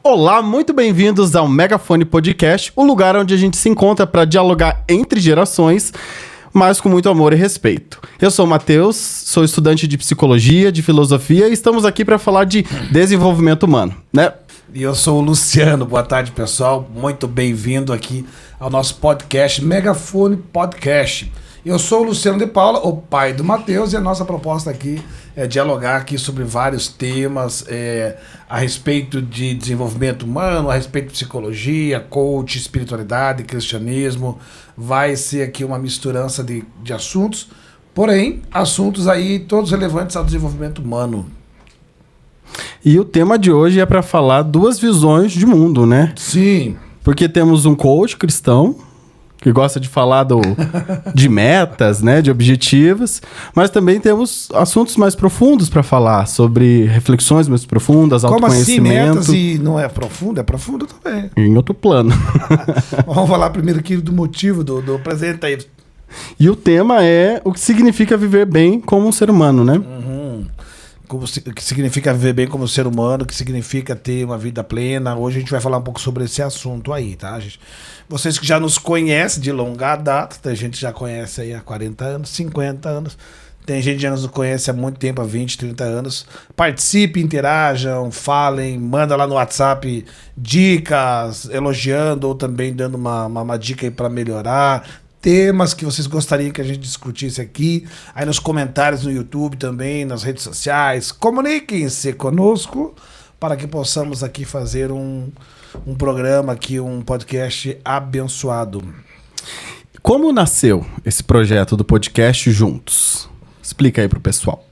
Olá, muito bem-vindos ao Megafone Podcast, o lugar onde a gente se encontra para dialogar entre gerações, mas com muito amor e respeito. Eu sou o Matheus, sou estudante de psicologia, de filosofia e estamos aqui para falar de desenvolvimento humano, né? E eu sou o Luciano. Boa tarde, pessoal. Muito bem-vindo aqui ao nosso podcast, Megafone Podcast. Eu sou o Luciano de Paula, o pai do Matheus, e a nossa proposta aqui é dialogar aqui sobre vários temas a respeito de desenvolvimento humano, a respeito de psicologia, coach, espiritualidade, cristianismo. Vai ser aqui uma misturança de assuntos, porém, assuntos aí todos relevantes ao desenvolvimento humano. E o tema de hoje é para falar duas visões de mundo, né? Sim. Porque temos um coach cristão, que gosta de falar de metas, né, de objetivos, mas também temos assuntos mais profundos para falar, sobre reflexões mais profundas, autoconhecimento. Como assim metas e não é profundo? É profundo também. Em outro plano. Vamos falar primeiro aqui do motivo, do presente aí. E o tema é o que significa viver bem como um ser humano, né? O que significa viver bem como ser humano, o que significa ter uma vida plena. Hoje a gente vai falar um pouco sobre esse assunto aí, tá, gente? Vocês que já nos conhecem de longa data, tem gente que já conhece aí há 40 anos, 50 anos, tem gente que já nos conhece há muito tempo, há 20, 30 anos. Participem, interajam, falem, manda lá no WhatsApp dicas, elogiando ou também dando uma dica aí para melhorar. Temas que vocês gostariam que a gente discutisse aqui, aí nos comentários no YouTube também, nas redes sociais. Comuniquem-se conosco para que possamos aqui fazer um programa aqui, um podcast abençoado. Como nasceu esse projeto do podcast Juntos? Explica aí pro pessoal.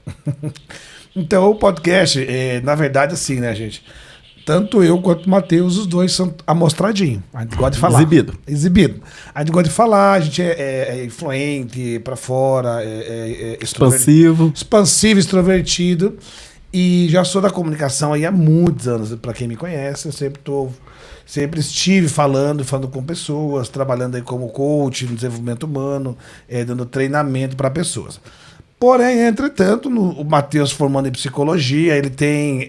Então, o podcast, na verdade, assim, né, gente? Tanto eu quanto o Matheus, os dois são amostradinhos. A gente gosta de falar. Exibido. A gente gosta de falar, a gente é influente pra fora, expansivo, extrovertido. E já sou da comunicação aí há muitos anos. Pra quem me conhece, eu sempre estive falando com pessoas, trabalhando aí como coach no desenvolvimento humano, dando treinamento para pessoas. Porém, entretanto, o Matheus formando em psicologia, ele tem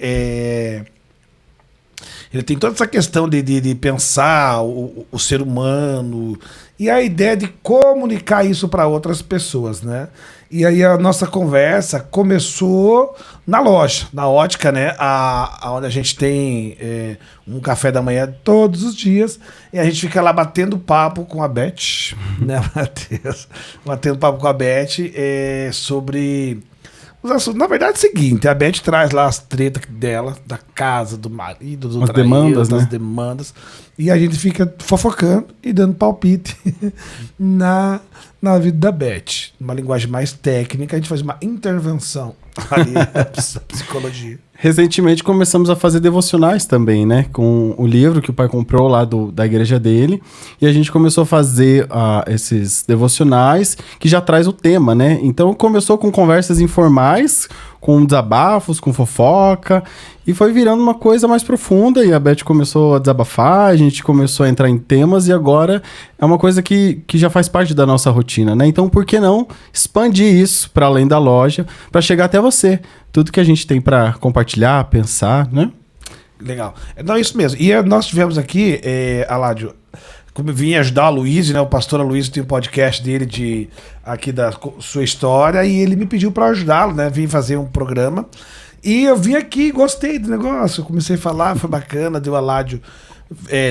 toda essa questão de pensar o ser humano e a ideia de comunicar isso para outras pessoas, né? E aí a nossa conversa começou na loja, na ótica, né? Onde a gente tem um café da manhã todos os dias e a gente fica lá batendo papo com a Beth, né, Matheus? Batendo papo com a Beth sobre... Na verdade é o seguinte, a Beth traz lá as tretas dela, da casa, do marido, do traído, demandas, das né? demandas, e a gente fica fofocando e dando palpite na vida da Beth. Uma linguagem mais técnica, a gente faz uma intervenção ali da psicologia. Recentemente começamos a fazer devocionais também, né? Com o livro que o pai comprou lá da igreja dele. E a gente começou a fazer esses devocionais que já traz o tema, né? Então começou com conversas informais, com desabafos, com fofoca. E foi virando uma coisa mais profunda. E a Beth começou a desabafar, a gente começou a entrar em temas. E agora é uma coisa que já faz parte da nossa rotina, né? Então por que não expandir isso para além da loja, para chegar até você? Tudo que a gente tem para compartilhar, pensar, né? Legal. Não, isso mesmo. E nós tivemos aqui, Aládio, como vim ajudar a Luiz, né? O pastor Luiz tem um podcast dele aqui da sua história e ele me pediu para ajudá-lo, né? Vim fazer um programa e eu vim aqui, gostei do negócio, eu comecei a falar, foi bacana, deu Aládio,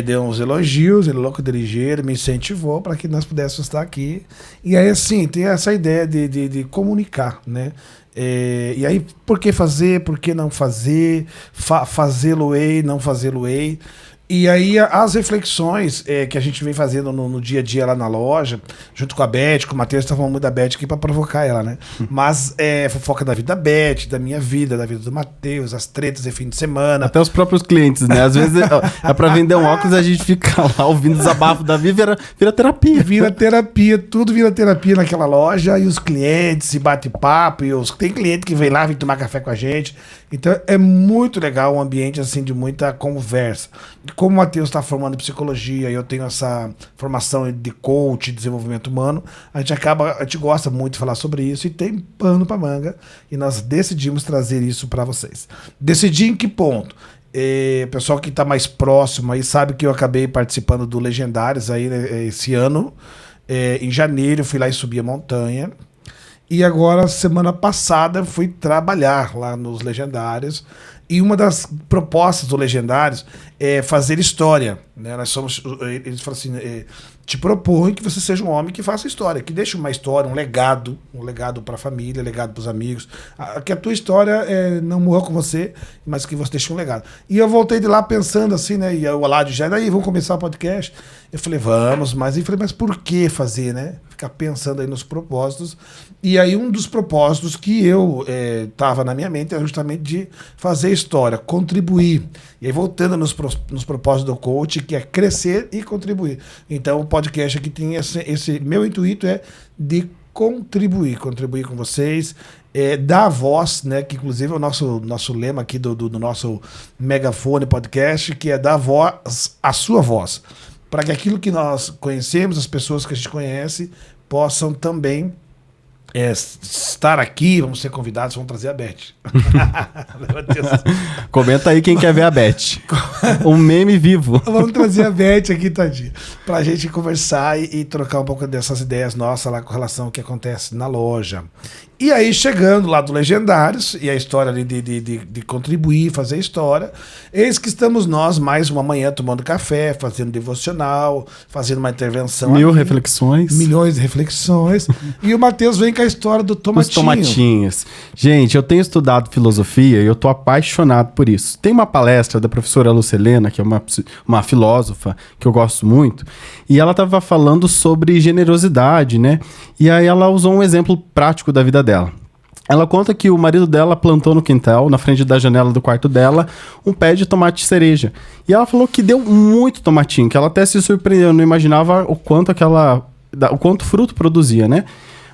deu uns elogios, ele louco dirigeiro, me incentivou para que nós pudéssemos estar aqui. E aí, assim, tem essa ideia de comunicar, né? E aí, por que fazer, por que não fazer, fazê-lo-ei, não fazê-lo-ei. E aí as reflexões que a gente vem fazendo no dia a dia lá na loja, junto com a Beth, com o Matheus, tá falando muito da Beth aqui pra provocar ela, né? Mas fofoca da vida da Beth, da minha vida, da vida do Matheus, as tretas de fim de semana. Até os próprios clientes, né? Às vezes é pra vender um óculos e a gente fica lá ouvindo desabafo da vida, vira terapia. Vira terapia, tudo vira terapia naquela loja, e os clientes se bate papo, tem cliente que vem lá, vem tomar café com a gente. Então é muito legal um ambiente assim de muita conversa. Como o Matheus está formando em psicologia e eu tenho essa formação de coach, de desenvolvimento humano, a gente gosta muito de falar sobre isso e tem pano para manga, e nós decidimos trazer isso para vocês. Decidir em que ponto? pessoal que está mais próximo aí sabe que eu acabei participando do Legendários aí, né, esse ano. Em janeiro eu fui lá e subi a montanha. E agora, semana passada, eu fui trabalhar lá nos Legendários. E uma das propostas do Legendários é fazer história, né? Eles falam assim, te propõe que você seja um homem que faça história, que deixe uma história, um legado para a família, legado para os amigos, que a tua história não morra com você, mas que você deixe um legado. E eu voltei de lá pensando assim, né? E o Aládio já, daí, vamos começar o podcast? Eu falei, vamos, mas por que fazer, né? Ficar pensando aí nos propósitos. E aí um dos propósitos que eu tava na minha mente é justamente de fazer história, contribuir. E aí voltando nos propósitos do coach, que é crescer e contribuir. Então o podcast aqui tem esse meu intuito é de contribuir com vocês, dar voz, né, que inclusive é o nosso lema aqui do nosso Megafone Podcast, que é dar voz à sua voz. Para que aquilo que nós conhecemos, as pessoas que a gente conhece, possam também estar aqui. Vamos ser convidados, vamos trazer a Beth. Comenta aí quem quer ver a Beth. Um meme vivo. Vamos trazer a Beth aqui, tadinha, pra gente conversar e trocar um pouco dessas ideias nossas lá com relação ao que acontece na loja. E aí, chegando lá do Legendários, e a história ali de contribuir, fazer história, eis que estamos nós mais uma manhã tomando café, fazendo devocional, fazendo uma intervenção. Milhões de reflexões. E o Matheus vem com a história do tomatinho. Os tomatinhos. Gente, eu tenho estudado filosofia e eu tô apaixonado por isso. Tem uma palestra da professora Lucelena, que é uma filósofa que eu gosto muito, e ela tava falando sobre generosidade, né? E aí ela usou um exemplo prático da vida dela. Ela conta que o marido dela plantou no quintal, na frente da janela do quarto dela, um pé de tomate cereja. E ela falou que deu muito tomatinho, que ela até se surpreendeu, não imaginava o quanto fruto produzia, né?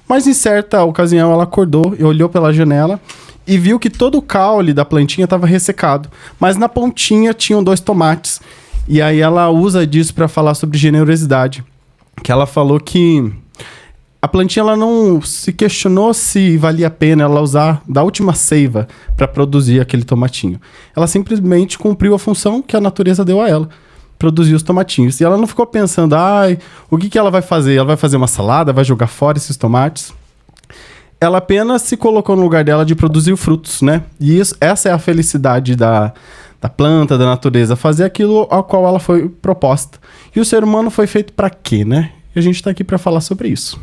Mas em certa ocasião ela acordou e olhou pela janela e viu que todo o caule da plantinha estava ressecado, mas na pontinha tinham 2 tomates. E aí ela usa disso para falar sobre generosidade, que ela falou que a plantinha ela não se questionou se valia a pena ela usar da última seiva para produzir aquele tomatinho. Ela simplesmente cumpriu a função que a natureza deu a ela, produzir os tomatinhos. E ela não ficou pensando, o que ela vai fazer? Ela vai fazer uma salada? Vai jogar fora esses tomates? Ela apenas se colocou no lugar dela de produzir frutos, né? E essa é a felicidade da planta, da natureza, fazer aquilo ao qual ela foi proposta. E o ser humano foi feito para quê, né? E a gente está aqui para falar sobre isso.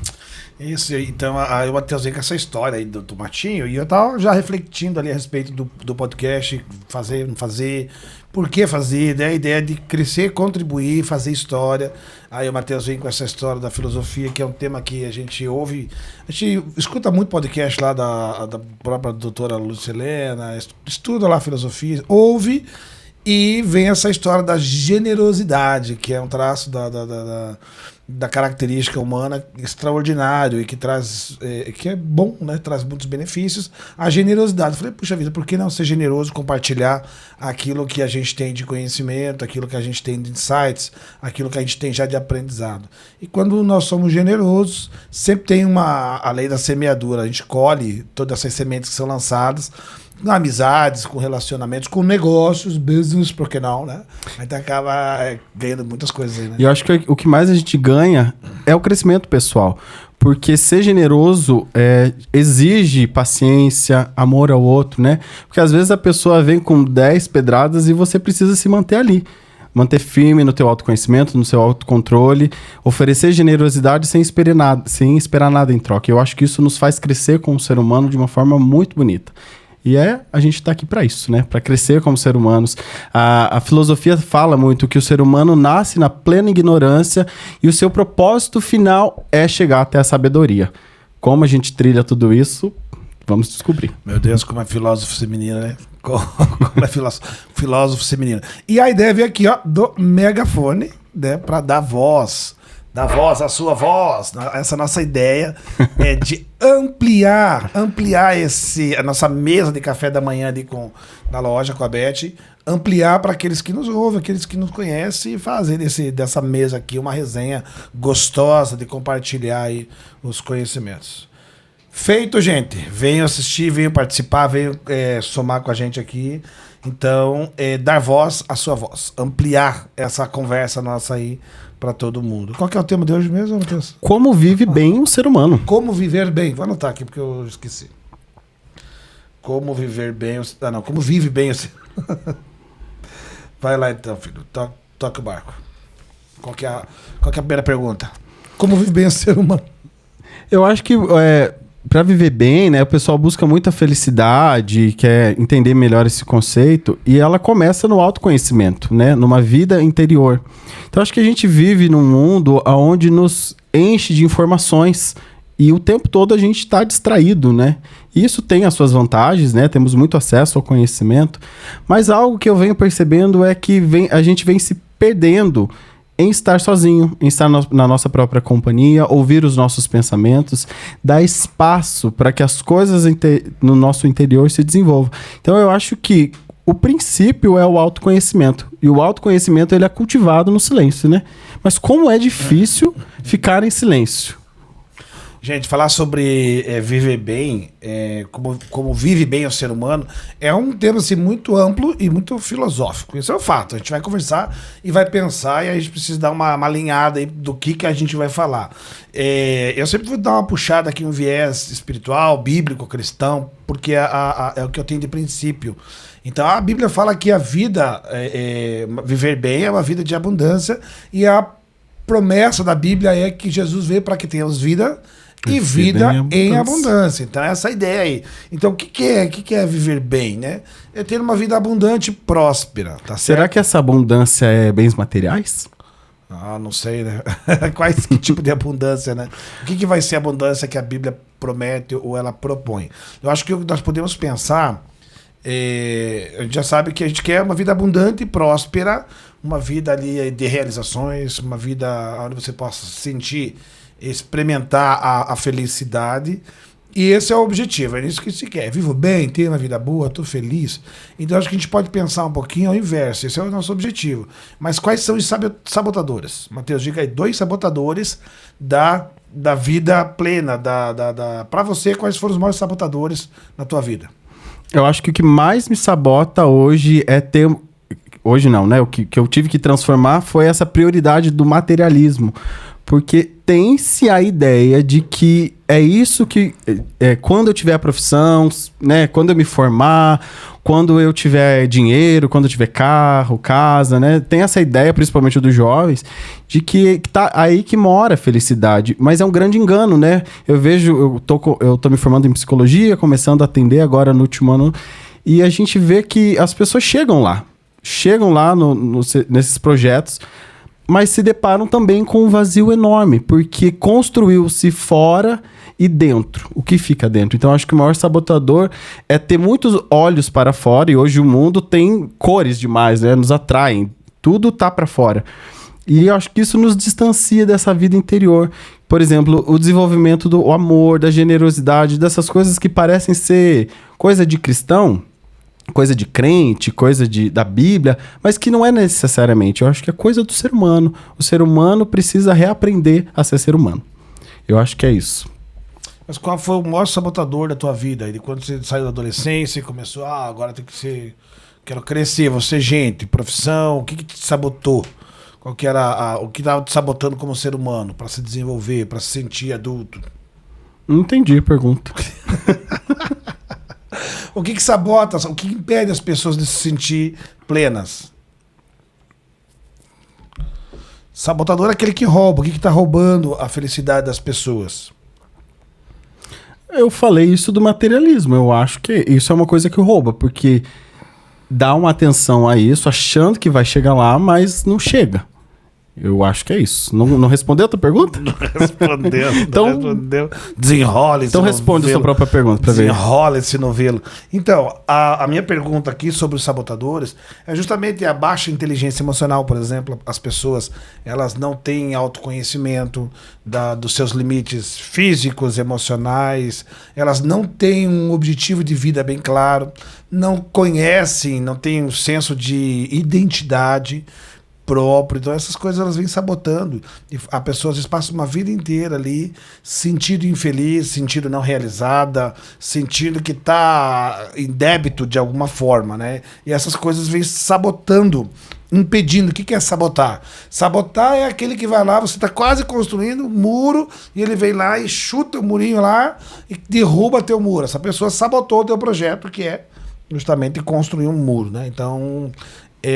Isso, então aí o Matheus vem com essa história aí do tomatinho, e eu tava já refletindo ali a respeito do podcast, fazer, não fazer, por que fazer, né? A ideia de crescer, contribuir, fazer história. Aí o Matheus vem com essa história da filosofia, que é um tema que a gente ouve, a gente escuta muito podcast lá da própria doutora Lucelena, estuda lá a filosofia, ouve, e vem essa história da generosidade, que é um traço da característica humana extraordinário e que traz, que é bom, né? Traz muitos benefícios. A generosidade. Eu falei, puxa vida, por que não ser generoso, compartilhar aquilo que a gente tem de conhecimento, aquilo que a gente tem de insights, aquilo que a gente tem já de aprendizado. E quando nós somos generosos, sempre tem a lei da semeadura. A gente colhe todas essas sementes que são lançadas, com amizades, com relacionamentos, com negócios, business, por que não, né? A gente acaba ganhando muitas coisas aí, né? E eu acho que o que mais a gente ganha é o crescimento pessoal. Porque ser generoso exige paciência, amor ao outro, né? Porque às vezes a pessoa vem com 10 pedradas e você precisa se manter ali. Manter firme no teu autoconhecimento, no seu autocontrole, oferecer generosidade sem esperar nada em troca. Eu acho que isso nos faz crescer como ser humano de uma forma muito bonita. E a gente está aqui para isso, né? Para crescer como ser humanos. A filosofia fala muito que o ser humano nasce na plena ignorância e o seu propósito final é chegar até a sabedoria. Como a gente trilha tudo isso, vamos descobrir. Meu Deus, como é filósofo feminina, né? Como é filósofo feminina. E a ideia veio aqui, ó, do megafone, né? Para dar voz à sua voz. Essa nossa ideia é de ampliar a nossa mesa de café da manhã ali na loja com a Beth, ampliar para aqueles que nos ouvem, aqueles que nos conhecem, e fazer dessa mesa aqui uma resenha gostosa de compartilhar aí os conhecimentos. Feito, gente. Venham assistir, venham participar, venham somar com a gente aqui. Então, dar voz à sua voz. Ampliar essa conversa nossa aí para todo mundo. Qual que é o tema de hoje mesmo, Matheus? Como vive bem um ser humano. Como viver bem. Vou anotar aqui porque eu esqueci. Como viver bem... como vive bem o ser... Vai lá então, filho. Toca o barco. Qual que é a primeira pergunta? Como vive bem o ser humano? Eu acho que para viver bem, né, o pessoal busca muita felicidade, quer entender melhor esse conceito, e ela começa no autoconhecimento, né, numa vida interior. Então acho que a gente vive num mundo onde nos enche de informações e o tempo todo a gente está distraído, né? Isso tem as suas vantagens, né? Temos muito acesso ao conhecimento, mas algo que eu venho percebendo é que a gente vem se perdendo em estar sozinho, em estar na nossa própria companhia, ouvir os nossos pensamentos, dar espaço para que as coisas no nosso interior se desenvolvam. Então eu acho que o princípio é o autoconhecimento. E o autoconhecimento ele é cultivado no silêncio, né? Mas como é difícil ficar em silêncio. Gente, falar sobre viver bem, como vive bem o ser humano, é um tema assim, muito amplo e muito filosófico. Isso é um fato. A gente vai conversar e vai pensar e a gente precisa dar uma alinhada aí do que a gente vai falar. Eu sempre vou dar uma puxada aqui, um viés espiritual, bíblico, cristão, porque é o que eu tenho de princípio. Então a Bíblia fala que a vida, viver bem é uma vida de abundância, e a promessa da Bíblia é que Jesus veio para que tenhamos vida e vida em abundância. Então, essa ideia aí. Então, o que é viver bem, né? É ter uma vida abundante e próspera, tá certo? Será que essa abundância é bens materiais? Não sei, né? Que tipo de abundância, né? O que vai ser a abundância que a Bíblia promete ou ela propõe? Eu acho que nós podemos pensar... a gente já sabe que a gente quer uma vida abundante e próspera, uma vida ali de realizações, uma vida onde você possa sentir, experimentar a felicidade, e esse é o objetivo, é isso que se quer. Vivo bem, tenho uma vida boa, estou feliz. Então acho que a gente pode pensar um pouquinho ao inverso, esse é o nosso objetivo. Mas quais são os sabotadores? Matheus, diga aí, 2 sabotadores da vida plena, para você, quais foram os maiores sabotadores na tua vida? Eu acho que o que mais me sabota hoje é ter... Hoje não, né? O que eu tive que transformar foi essa prioridade do materialismo. Porque tem-se a ideia de que é isso que... quando eu tiver a profissão, né? Quando eu me formar, quando eu tiver dinheiro, quando eu tiver carro, casa, né? Tem essa ideia, principalmente dos jovens, de que tá aí que mora a felicidade. Mas é um grande engano, né? Eu tô me formando em psicologia, começando a atender agora no último ano, e a gente vê que as pessoas chegam lá nesses projetos, mas se deparam também com um vazio enorme, porque construiu-se fora e dentro. O que fica dentro? Então, acho que o maior sabotador é ter muitos olhos para fora, e hoje o mundo tem cores demais, né? Nos atraem, tudo tá para fora. E eu acho que isso nos distancia dessa vida interior. Por exemplo, o desenvolvimento do amor, da generosidade, dessas coisas que parecem ser coisa de cristão, coisa de crente, coisa da Bíblia, mas que não é necessariamente. Eu acho que é coisa do ser humano. O ser humano precisa reaprender a ser humano. Eu acho que é isso. Mas qual foi o maior sabotador da tua vida? E quando você saiu da adolescência e começou, agora tem que ser... Quero crescer, vou ser gente, profissão, o que te sabotou? Qual que era o que estava te sabotando como ser humano para se desenvolver, para se sentir adulto? Não entendi a pergunta. O que sabota, o que impede as pessoas de se sentir plenas? Sabotador é aquele que rouba. O que está roubando a felicidade das pessoas? Eu falei isso do materialismo. Eu acho que isso é uma coisa que rouba, porque dá uma atenção a isso, achando que vai chegar lá, mas não chega. Eu acho que é isso. Não respondeu a tua pergunta? Não respondeu. Então, não respondeu. Desenrola esse Então responde a sua própria pergunta para ver. Desenrola esse novelo. Então, a minha pergunta aqui sobre os sabotadores é justamente a baixa inteligência emocional, por exemplo. As pessoas, elas não têm autoconhecimento dos seus limites físicos, emocionais. Elas não têm um objetivo de vida bem claro. Não conhecem, não têm um senso de identidade. próprio. Então essas coisas elas vêm sabotando. E a pessoa às vezes passa uma vida inteira ali sentindo infeliz, sentindo não realizada, sentindo que está em débito de alguma forma, né? E essas coisas vêm sabotando, impedindo. O que é sabotar? Sabotar é aquele que vai lá, você está quase construindo um muro e ele vem lá e chuta o murinho lá e derruba teu muro. Essa pessoa sabotou o teu projeto, que é justamente construir um muro, né? Então,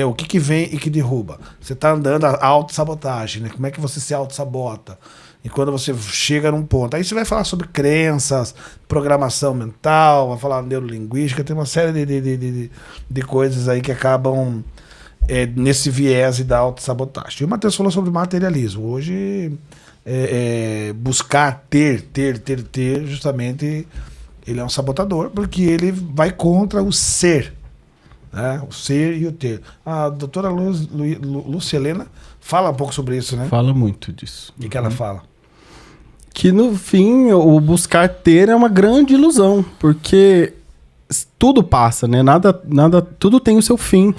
o que vem e que derruba? Você está andando a autossabotagem, né? Como é que você se autossabota? E quando você chega num ponto, aí você vai falar sobre crenças, programação mental, vai falar neurolinguística, tem uma série de coisas aí que acabam nesse viés da autossabotagem. E o Matheus falou sobre materialismo. Hoje, buscar ter, justamente, ele é um sabotador, porque ele vai contra o ser. Né? O ser e o ter. A doutora Lúcia Helena fala um pouco sobre isso, né? Fala muito disso. O que ela fala? Que no fim, o buscar ter é uma grande ilusão, porque tudo passa, né? Tudo tem o seu fim.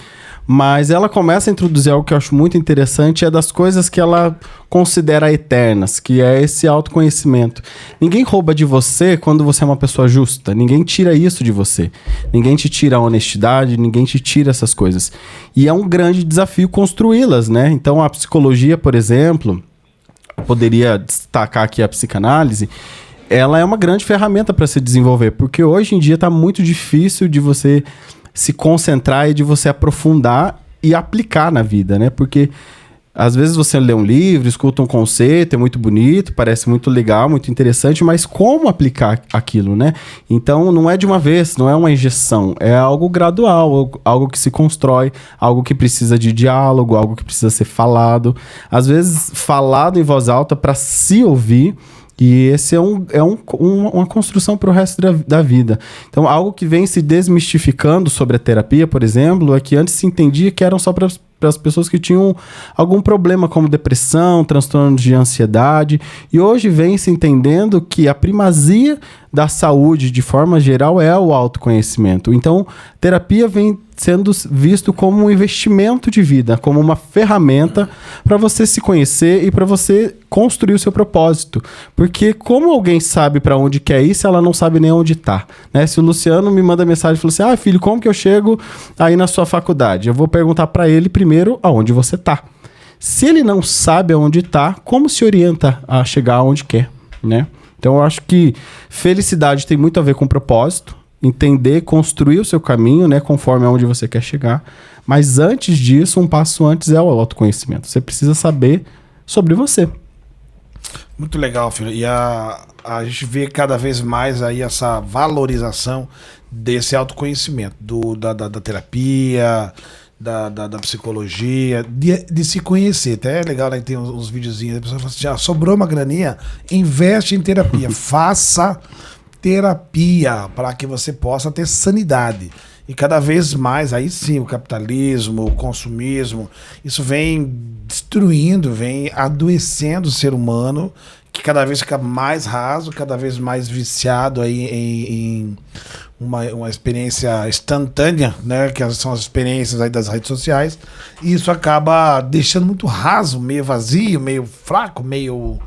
Mas ela começa a introduzir algo que eu acho muito interessante, é das coisas que ela considera eternas, que é esse autoconhecimento. Ninguém rouba de você quando você é uma pessoa justa, ninguém tira isso de você. Ninguém te tira a honestidade, ninguém te tira essas coisas. E é um grande desafio construí-las, né? Então a psicologia, por exemplo, eu poderia destacar aqui a psicanálise, ela é uma grande ferramenta para se desenvolver, porque hoje em dia está muito difícil de você se concentrar e de você aprofundar e aplicar na vida, né? Porque às vezes você lê um livro, escuta um conceito, é muito bonito, parece muito legal, muito interessante, mas como aplicar aquilo, né? Então não é de uma vez, não é uma injeção, é algo gradual, algo que se constrói, algo que precisa de diálogo, algo que precisa ser falado. Às vezes falado em voz alta para se ouvir. E esse é uma construção para o resto da vida. Então, algo que vem se desmistificando sobre a terapia, por exemplo, é que antes se entendia que eram só para as pessoas que tinham algum problema como depressão, transtorno de ansiedade. E hoje vem se entendendo que a primazia da saúde, de forma geral, é o autoconhecimento. Então, terapia vem sendo visto como um investimento de vida, como uma ferramenta para você se conhecer e para você construir o seu propósito. Porque como alguém sabe para onde quer ir se ela não sabe nem onde está? Né? Se o Luciano me manda mensagem e fala assim, filho, como que eu chego aí na sua faculdade? Eu vou perguntar para ele primeiro aonde você está. Se ele não sabe aonde está, como se orienta a chegar aonde quer, né? Então eu acho que felicidade tem muito a ver com propósito, entender, construir o seu caminho, né, conforme aonde você quer chegar. Mas antes disso, um passo antes é o autoconhecimento. Você precisa saber sobre você. Muito legal, filho. E a gente vê cada vez mais aí essa valorização desse autoconhecimento, da terapia, da psicologia, de se conhecer. Até é legal, né? Tem uns videozinhos, a pessoa fala assim, sobrou uma graninha, investe em terapia, faça terapia para que você possa ter sanidade. E cada vez mais, aí sim, o capitalismo, o consumismo, isso vem destruindo, vem adoecendo o ser humano, que cada vez fica mais raso, cada vez mais viciado aí em uma experiência instantânea, né, que são as experiências aí das redes sociais, e isso acaba deixando muito raso, meio vazio, meio fraco, meio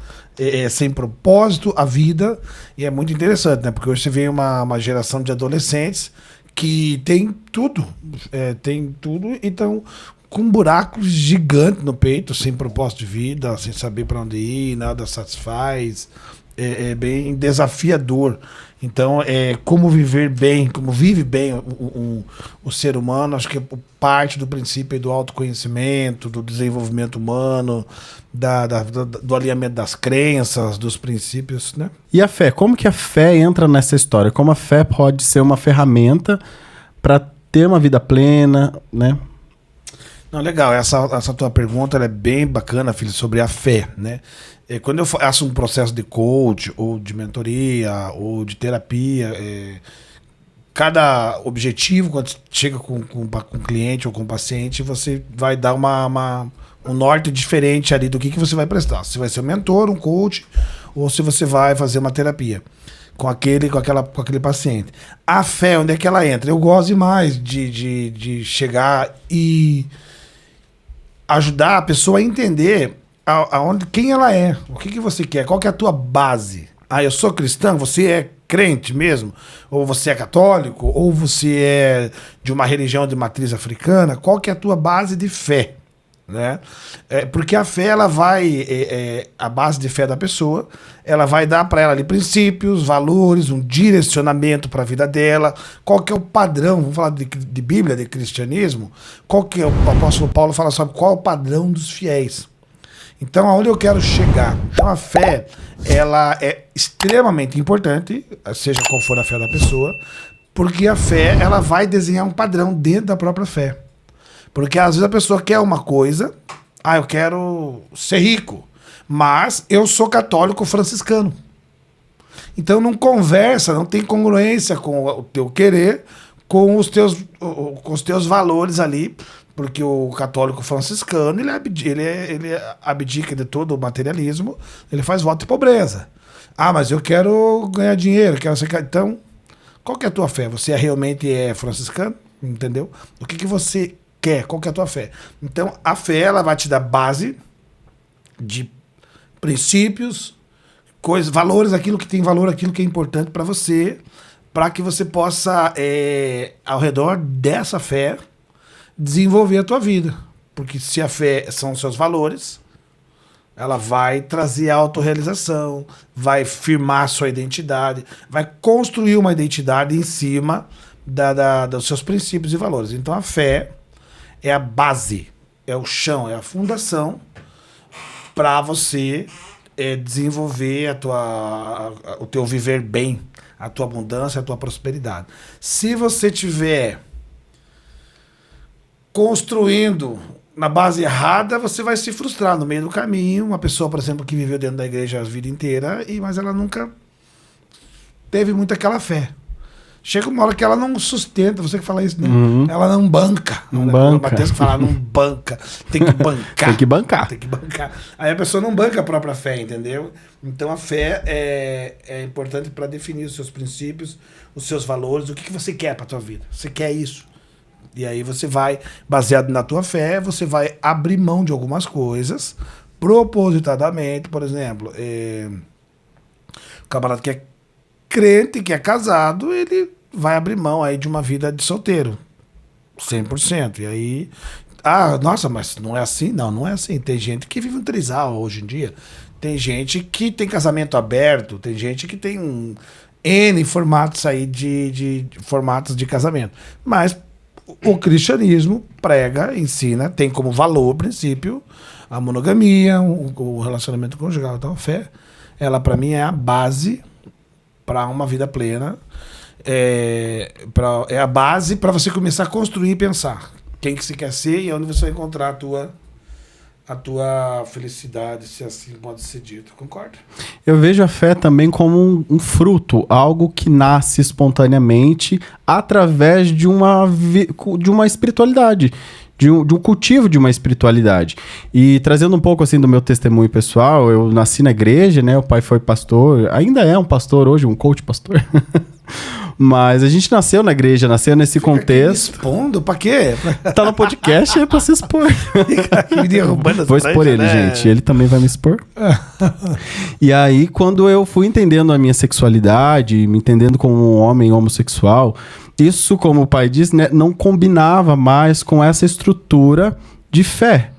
sem propósito a vida. E é muito interessante, né, porque hoje você vê uma geração de adolescentes que tem tudo, e estão com um buraco gigante no peito, sem propósito de vida, sem saber para onde ir, nada satisfaz, é bem desafiador. Então, como viver bem, como vive bem o ser humano, acho que parte do princípio do autoconhecimento, do desenvolvimento humano, do alinhamento das crenças, dos princípios, né? E a fé? Como que a fé entra nessa história? Como a fé pode ser uma ferramenta para ter uma vida plena, né? Não, legal, essa tua pergunta ela é bem bacana, filho, sobre a fé, né? Quando eu faço um processo de coach, ou de mentoria, ou de terapia, cada objetivo, quando chega com um cliente ou com um paciente, você vai dar um norte diferente ali do que você vai prestar. Se vai ser um mentor, um coach, ou se você vai fazer uma terapia com aquele paciente. A fé, onde é que ela entra? Eu gosto demais de chegar e ajudar a pessoa a entender quem ela é, o que você quer, qual que é a tua base. Eu sou cristão, você é crente mesmo? Ou você é católico? Ou você é de uma religião de matriz africana? Qual que é a tua base de fé? Né? Porque a fé, ela vai, a base de fé da pessoa, ela vai dar para ela ali princípios, valores, um direcionamento para a vida dela. Qual que é o padrão? Vamos falar de Bíblia, de cristianismo. Qual que é o apóstolo Paulo fala sobre qual é o padrão dos fiéis? Então, aonde eu quero chegar? Então, a fé, ela é extremamente importante, seja qual for a fé da pessoa, porque a fé, ela vai desenhar um padrão dentro da própria fé. Porque às vezes a pessoa quer uma coisa, eu quero ser rico, mas eu sou católico franciscano. Então não conversa, não tem congruência com o teu querer, com os teus valores ali, porque o católico franciscano, ele abdica de todo o materialismo, ele faz voto de pobreza. Mas eu quero ganhar dinheiro, quero ser... Então, qual que é a tua fé? Você realmente é franciscano? Entendeu? O que você quer? Qual que é a tua fé? Então, a fé, ela vai te dar base de princípios, coisas, valores, aquilo que tem valor, aquilo que é importante para você, para que você possa, ao redor dessa fé, desenvolver a tua vida. Porque se a fé são os seus valores, ela vai trazer autorrealização, vai firmar a sua identidade, vai construir uma identidade em cima dos seus princípios e valores. Então a fé é a base, é o chão, é a fundação para você desenvolver o teu viver bem, a tua abundância, a tua prosperidade. Se você tiver construindo na base errada, você vai se frustrar no meio do caminho. Uma pessoa, por exemplo, que viveu dentro da igreja a vida inteira, mas ela nunca teve muito aquela fé. Chega uma hora que ela não sustenta, você que fala isso, né? Ela não banca. Não banca. O Matheus fala, não banca. Tem que bancar. Tem que bancar. Tem que bancar. Aí a pessoa não banca a própria fé, entendeu? Então a fé é importante para definir os seus princípios, os seus valores, o que você quer para a tua vida. Você quer isso. E aí você vai, baseado na tua fé, você vai abrir mão de algumas coisas, propositadamente. Por exemplo, o camarada que é crente, que é casado, ele vai abrir mão aí de uma vida de solteiro, 100%. E aí, nossa, mas não é assim? Não é assim. Tem gente que vive um trisal hoje em dia. Tem gente que tem casamento aberto, tem gente que tem N formatos aí de formatos de casamento. Mas o cristianismo prega, ensina, tem como valor, princípio, a monogamia, o relacionamento conjugal. Então a fé, ela para mim é a base para uma vida plena, é a base para você começar a construir e pensar quem que você quer ser e onde você vai encontrar a tua felicidade, se assim pode ser dito. Concorda? Eu vejo a fé também como um fruto, algo que nasce espontaneamente através de uma espiritualidade, de um cultivo de uma espiritualidade. E trazendo um pouco assim do meu testemunho pessoal, eu nasci na igreja, né? O pai foi pastor, ainda é um pastor hoje, um coach pastor. Mas a gente nasceu na igreja, nasceu nesse contexto. Expondo? Pra quê? Tá no podcast, é pra se expor. Vou expor ele, né? Gente. Ele também vai me expor. E aí, quando eu fui entendendo a minha sexualidade, me entendendo como um homem homossexual, isso, como o pai disse, né, não combinava mais com essa estrutura de fé.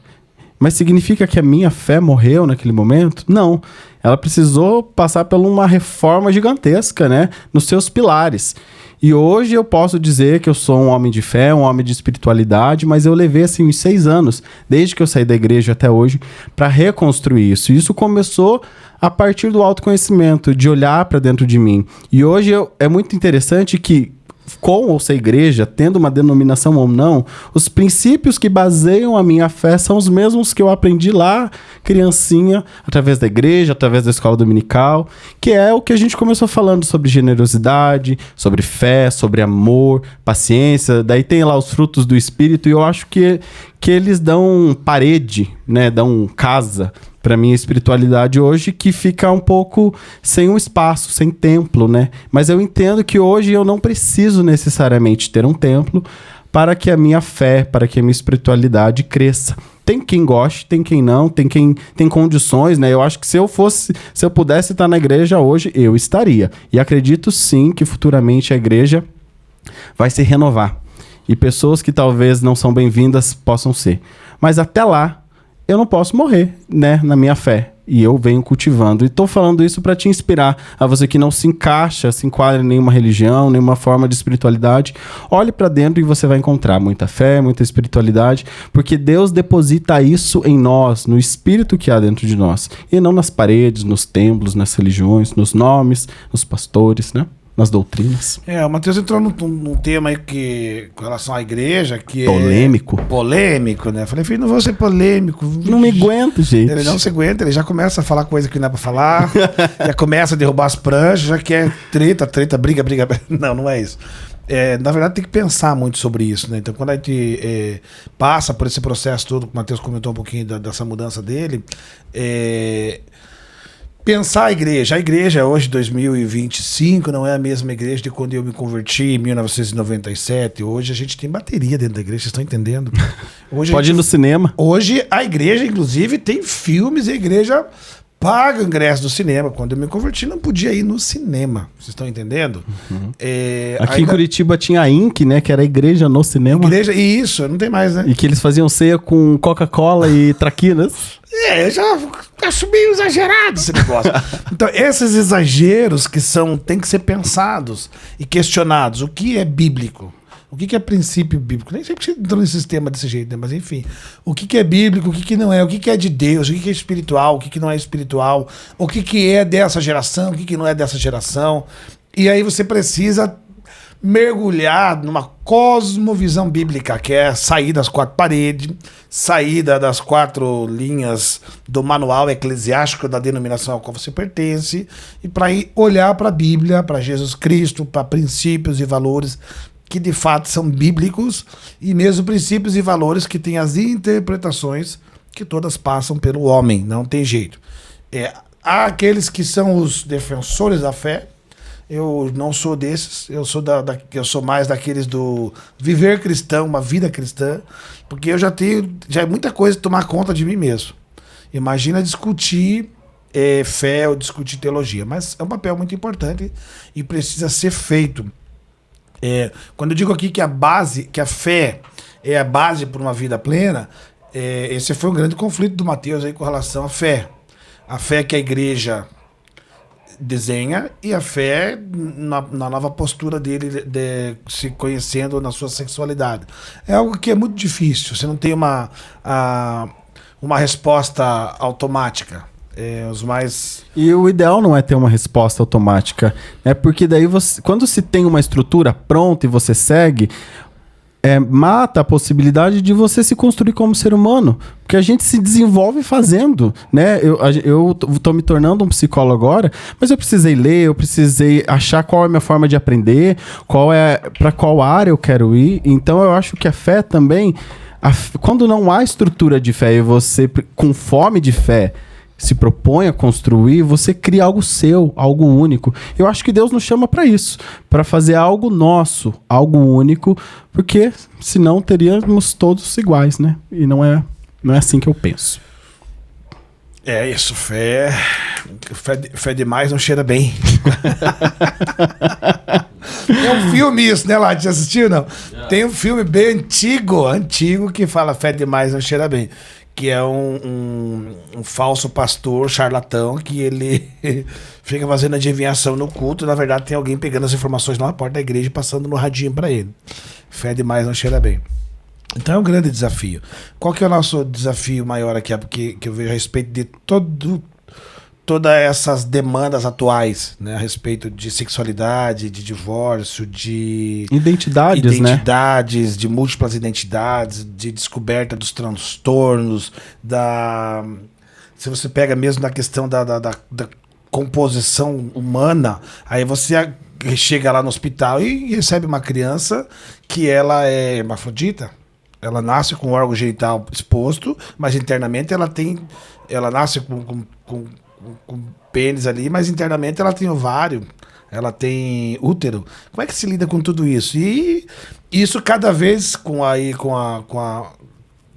Mas significa que a minha fé morreu naquele momento? Não. Ela precisou passar por uma reforma gigantesca, né, nos seus pilares. E hoje eu posso dizer que eu sou um homem de fé, um homem de espiritualidade, mas eu levei assim uns 6 anos, desde que eu saí da igreja até hoje, para reconstruir isso. E isso começou a partir do autoconhecimento, de olhar para dentro de mim. E hoje é muito interessante que, com ou sem igreja, tendo uma denominação ou não, os princípios que baseiam a minha fé são os mesmos que eu aprendi lá, criancinha, através da igreja, através da escola dominical, que é o que a gente começou falando sobre generosidade, sobre fé, sobre amor, paciência. Daí tem lá os frutos do Espírito, e eu acho que eles dão parede, né, dão casa para minha espiritualidade hoje, que fica um pouco sem um espaço, sem templo, né? Mas eu entendo que hoje eu não preciso necessariamente ter um templo para que a minha fé, para que a minha espiritualidade cresça. tem quem goste, tem quem não, tem quem tem condições, né? Eu acho que se eu pudesse estar na igreja hoje, eu estaria. E acredito sim que futuramente a igreja vai se renovar. E pessoas que talvez não são bem-vindas possam ser. Mas até lá, eu não posso morrer, né? Na minha fé. E eu venho cultivando. E estou falando isso para te inspirar. A você que não se enquadra em nenhuma religião, nenhuma forma de espiritualidade. Olhe para dentro e você vai encontrar muita fé, muita espiritualidade. Porque Deus deposita isso em nós, no espírito que há dentro de nós. E não nas paredes, nos templos, nas religiões, nos nomes, nos pastores, né? Nas doutrinas. O Matheus entrou num tema aí que, com relação à igreja, que polêmico. Polêmico, né? Falei, filho, não vou ser polêmico. Não me aguento, gente. Ele não se aguenta, ele já começa a falar coisa que não é pra falar, já começa a derrubar as pranchas, já quer treta, briga. Não é isso. Na verdade, tem que pensar muito sobre isso, né? Então, quando a gente passa por esse processo todo, que o Matheus comentou um pouquinho dessa mudança dele, pensar a igreja hoje, 2025, não é a mesma igreja de quando eu me converti em 1997. Hoje a gente tem bateria dentro da igreja, vocês estão entendendo? Hoje pode ir no cinema. Hoje a igreja, inclusive, tem filmes e a igreja paga o ingresso do cinema. Quando eu me converti, não podia ir no cinema. Vocês estão entendendo? Uhum. Aqui em Curitiba tinha a INC, né? Que era a igreja no cinema. Igreja, e isso, não tem mais, né? E que eles faziam ceia com Coca-Cola e traquinas. Eu já acho meio exagerado esse negócio. Então, esses exageros têm que ser pensados e questionados. O que é bíblico? O que é princípio bíblico? Nem sempre entrou nesse sistema desse jeito, né? Mas enfim. O que é bíblico, o que não é? O que é de Deus? O que é espiritual? O que não é espiritual? O que é dessa geração? O que não é dessa geração? E aí você precisa mergulhar numa cosmovisão bíblica, que é sair das quatro paredes, sair das quatro linhas do manual eclesiástico da denominação ao qual você pertence, e para ir olhar para a Bíblia, para Jesus Cristo, para princípios e valores que de fato são bíblicos, e mesmo princípios e valores que têm as interpretações que todas passam pelo homem, não tem jeito. Há aqueles que são os defensores da fé. Eu não sou desses, eu sou mais daqueles do viver cristão, uma vida cristã, porque eu já é muita coisa tomar conta de mim mesmo. Imagina discutir fé ou discutir teologia, mas é um papel muito importante e precisa ser feito. Quando eu digo aqui que a fé é a base para uma vida plena, esse foi um grande conflito do Matheus aí com relação à fé. A fé que a igreja desenha e a fé na nova postura dele de se conhecendo na sua sexualidade. É algo que é muito difícil. Você não tem uma resposta automática. E o ideal não é ter uma resposta automática, né? Porque daí quando se tem uma estrutura pronta e você segue, mata a possibilidade de você se construir como ser humano. Porque a gente se desenvolve fazendo, né? Eu tô me tornando um psicólogo agora, mas eu precisei ler, eu precisei achar qual é a minha forma de aprender, para qual área eu quero ir. Então eu acho que a fé também, quando não há estrutura de fé e você com fome de fé se propõe a construir, você cria algo seu, algo único. Eu acho que Deus nos chama para isso, para fazer algo nosso, algo único, porque senão teríamos todos iguais, né? E não é assim que eu penso. É isso, fé demais não cheira bem. É um filme isso, né, Lade? Já assistiu, não? Tem um filme bem antigo, que fala fé demais não cheira bem. Que é um falso pastor charlatão que ele fica fazendo adivinhação no culto. Na verdade, tem alguém pegando as informações na porta da igreja e passando no radinho para ele. Fé demais não cheira bem. Então é um grande desafio. Qual que é o nosso desafio maior aqui? Que eu vejo a respeito de todas essas demandas atuais, né? A respeito de sexualidade, de divórcio, de identidades, de múltiplas identidades, de descoberta dos transtornos, se você pega mesmo na questão da composição humana, aí você chega lá no hospital e recebe uma criança que ela é hermafrodita. Ela nasce com o órgão genital exposto, mas internamente ela nasce com pênis ali, mas internamente ela tem ovário, ela tem útero. Como é que se lida com tudo isso? E isso cada vez com a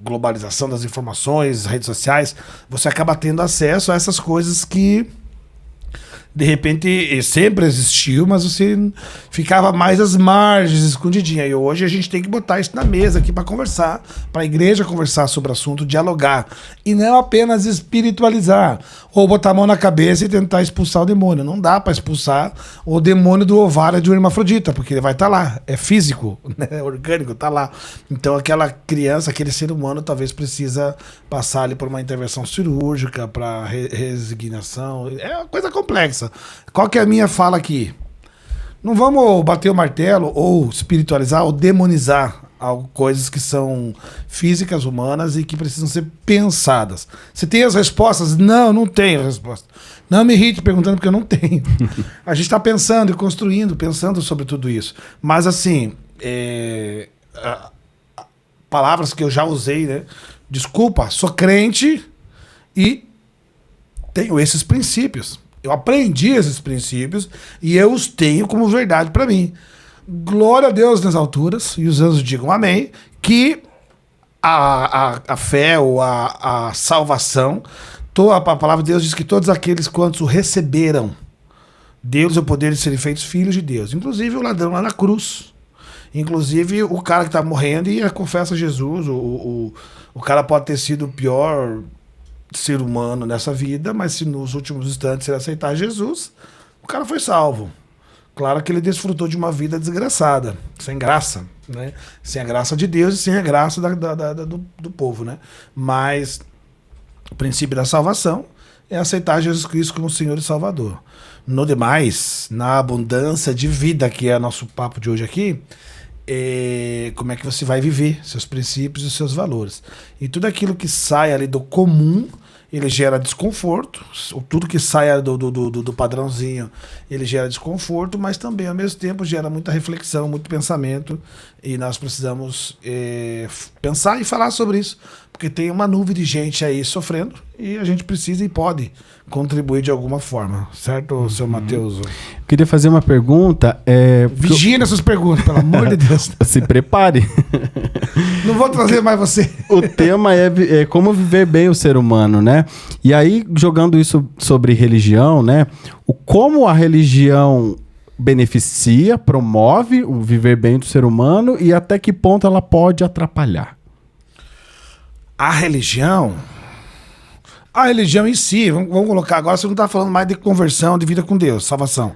globalização das informações, redes sociais, você acaba tendo acesso a essas coisas que de repente sempre existiu, mas você ficava mais às margens, escondidinha. E hoje a gente tem que botar isso na mesa aqui para conversar, para a igreja conversar sobre o assunto, dialogar. E não apenas espiritualizar, ou botar a mão na cabeça e tentar expulsar o demônio. Não dá para expulsar o demônio do ovário de um hermafrodita, porque ele vai estar lá. É físico, né? É orgânico, tá lá. Então aquela criança, aquele ser humano, talvez precisa passar ali por uma intervenção cirúrgica, para resignação. É uma coisa complexa. Qual que é a minha fala aqui? Não vamos bater o martelo ou espiritualizar ou demonizar coisas que são físicas, humanas e que precisam ser pensadas. Você tem as respostas? Não, não tenho resposta. Não me irrite perguntando porque eu não tenho. A gente está pensando e construindo, pensando sobre tudo isso. Mas assim, palavras que eu já usei, né? Desculpa, sou crente e tenho esses princípios. Eu aprendi esses princípios e eu os tenho como verdade para mim. Glória a Deus nas alturas, e os anjos digam amém, que a fé ou a salvação, a palavra de Deus diz que todos aqueles quantos o receberam, Deus é o poder de serem feitos filhos de Deus. Inclusive o ladrão lá na cruz. Inclusive o cara que está morrendo e confessa Jesus. O cara pode ter sido o pior ser humano nessa vida, mas se nos últimos instantes ele aceitar Jesus, o cara foi salvo. Claro que ele desfrutou de uma vida desgraçada, sem graça, né? Sem a graça de Deus e sem a graça do povo, né? Mas o princípio da salvação é aceitar Jesus Cristo como Senhor e Salvador. No demais, na abundância de vida, que é o nosso papo de hoje aqui, como é que você vai viver seus princípios e seus valores. E tudo aquilo que sai ali do comum, ele gera desconforto. Tudo que sai do padrãozinho, ele gera desconforto, mas também, ao mesmo tempo, gera muita reflexão, muito pensamento. E nós precisamos pensar e falar sobre isso, porque tem uma nuvem de gente aí sofrendo e a gente precisa e pode contribuir de alguma forma. Certo, seu Matheus? Eu queria fazer uma pergunta. Vigie nessas perguntas, pelo amor de Deus. Se prepare. Não vou trazer mais você. O tema é como viver bem o ser humano, né? E aí, jogando isso sobre religião, né? Como a religião beneficia, promove o viver bem do ser humano e até que ponto ela pode atrapalhar. A religião em si, vamos colocar agora, você não está falando mais de conversão, de vida com Deus, salvação.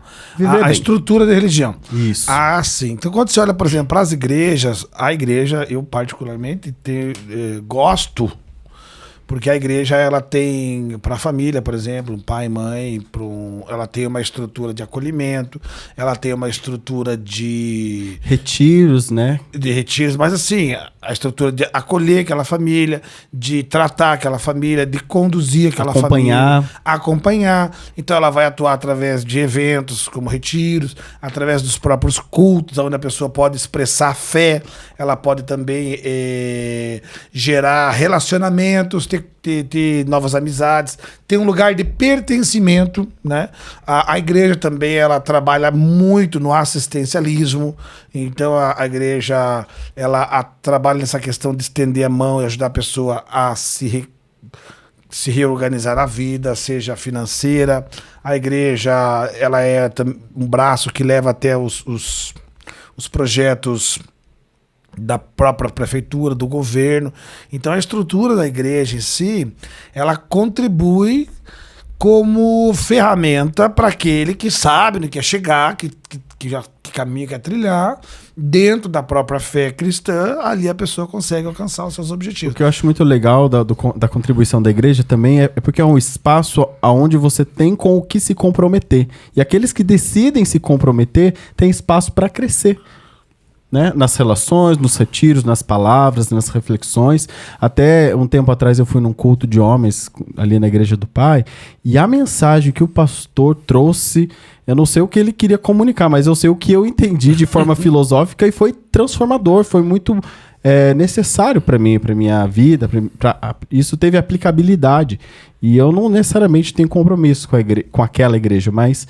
A estrutura da religião. Isso. Ah, sim. Então, quando você olha, por exemplo, para as igrejas, a igreja, eu particularmente gosto, porque a igreja, ela tem, para a família, por exemplo, pai, mãe, ela tem uma estrutura de acolhimento, ela tem uma estrutura de retiros, né? De retiros, mas assim, a estrutura de acolher aquela família, de tratar aquela família, de conduzir aquela família, acompanhar. Então ela vai atuar através de eventos como retiros, através dos próprios cultos, onde a pessoa pode expressar fé, ela pode também gerar relacionamentos, ter novas amizades, ter um lugar de pertencimento, né? A igreja também, ela trabalha muito no assistencialismo, então a igreja, ela trabalha nessa questão de estender a mão e ajudar a pessoa a se reorganizar na vida, seja financeira. A igreja, ela é um braço que leva até os projetos da própria prefeitura, do governo. Então a estrutura da igreja em si, ela contribui como ferramenta para aquele que sabe, né, quer chegar, que caminha, quer trilhar, dentro da própria fé cristã, ali a pessoa consegue alcançar os seus objetivos. O que eu acho muito legal da contribuição da igreja também é porque é um espaço onde você tem com o que se comprometer. E aqueles que decidem se comprometer têm espaço para crescer, né? Nas relações, nos retiros, nas palavras, nas reflexões. Até um tempo atrás eu fui num culto de homens ali na Igreja do Pai, e a mensagem que o pastor trouxe, eu não sei o que ele queria comunicar, mas eu sei o que eu entendi de forma filosófica, e foi transformador, foi muito necessário para mim, para minha vida, isso teve aplicabilidade. E eu não necessariamente tenho compromisso com aquela igreja, mas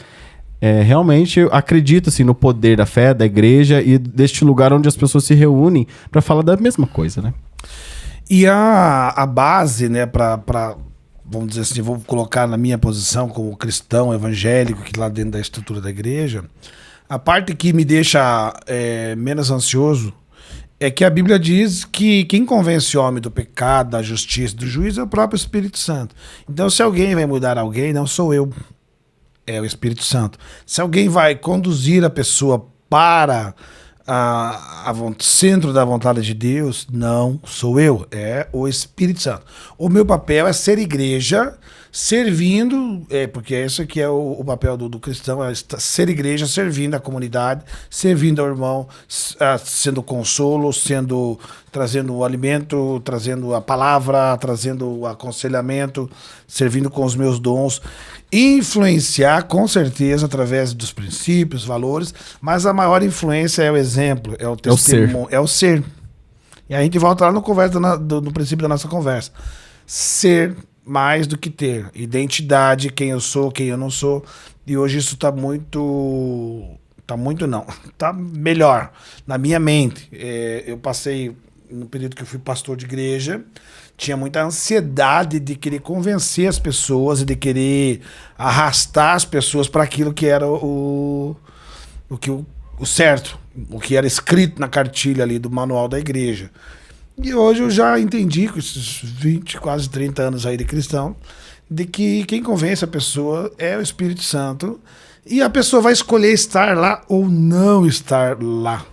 realmente eu acredito assim, no poder da fé, da igreja e deste lugar onde as pessoas se reúnem para falar da mesma coisa, né? E a base, né, vamos dizer assim, vou colocar na minha posição como cristão evangélico, que lá dentro da estrutura da igreja, a parte que me deixa menos ansioso é que a Bíblia diz que quem convence o homem do pecado, da justiça, do juízo é o próprio Espírito Santo. Então, se alguém vai mudar alguém, não sou eu, é o Espírito Santo. Se alguém vai conduzir a pessoa para centro da vontade de Deus, não sou eu, é o Espírito Santo. O meu papel é ser igreja, servindo, porque esse aqui é o papel do cristão, é ser igreja, servindo a comunidade, servindo ao irmão, sendo consolo, trazendo o alimento, trazendo a palavra, trazendo o aconselhamento, servindo com os meus dons, influenciar com certeza através dos princípios, valores, mas a maior influência é o exemplo, é o testemunho, é o ser. E a gente volta lá no princípio da nossa conversa. Ser mais do que ter. Identidade, quem eu sou, quem eu não sou. E hoje isso tá melhor na minha mente. Eu passei, no período que eu fui pastor de igreja, tinha muita ansiedade de querer convencer as pessoas e de querer arrastar as pessoas para aquilo que era o certo, o que era escrito na cartilha ali do manual da igreja. E hoje eu já entendi, com esses 20, quase 30 anos aí de cristão, de que quem convence a pessoa é o Espírito Santo e a pessoa vai escolher estar lá ou não estar lá.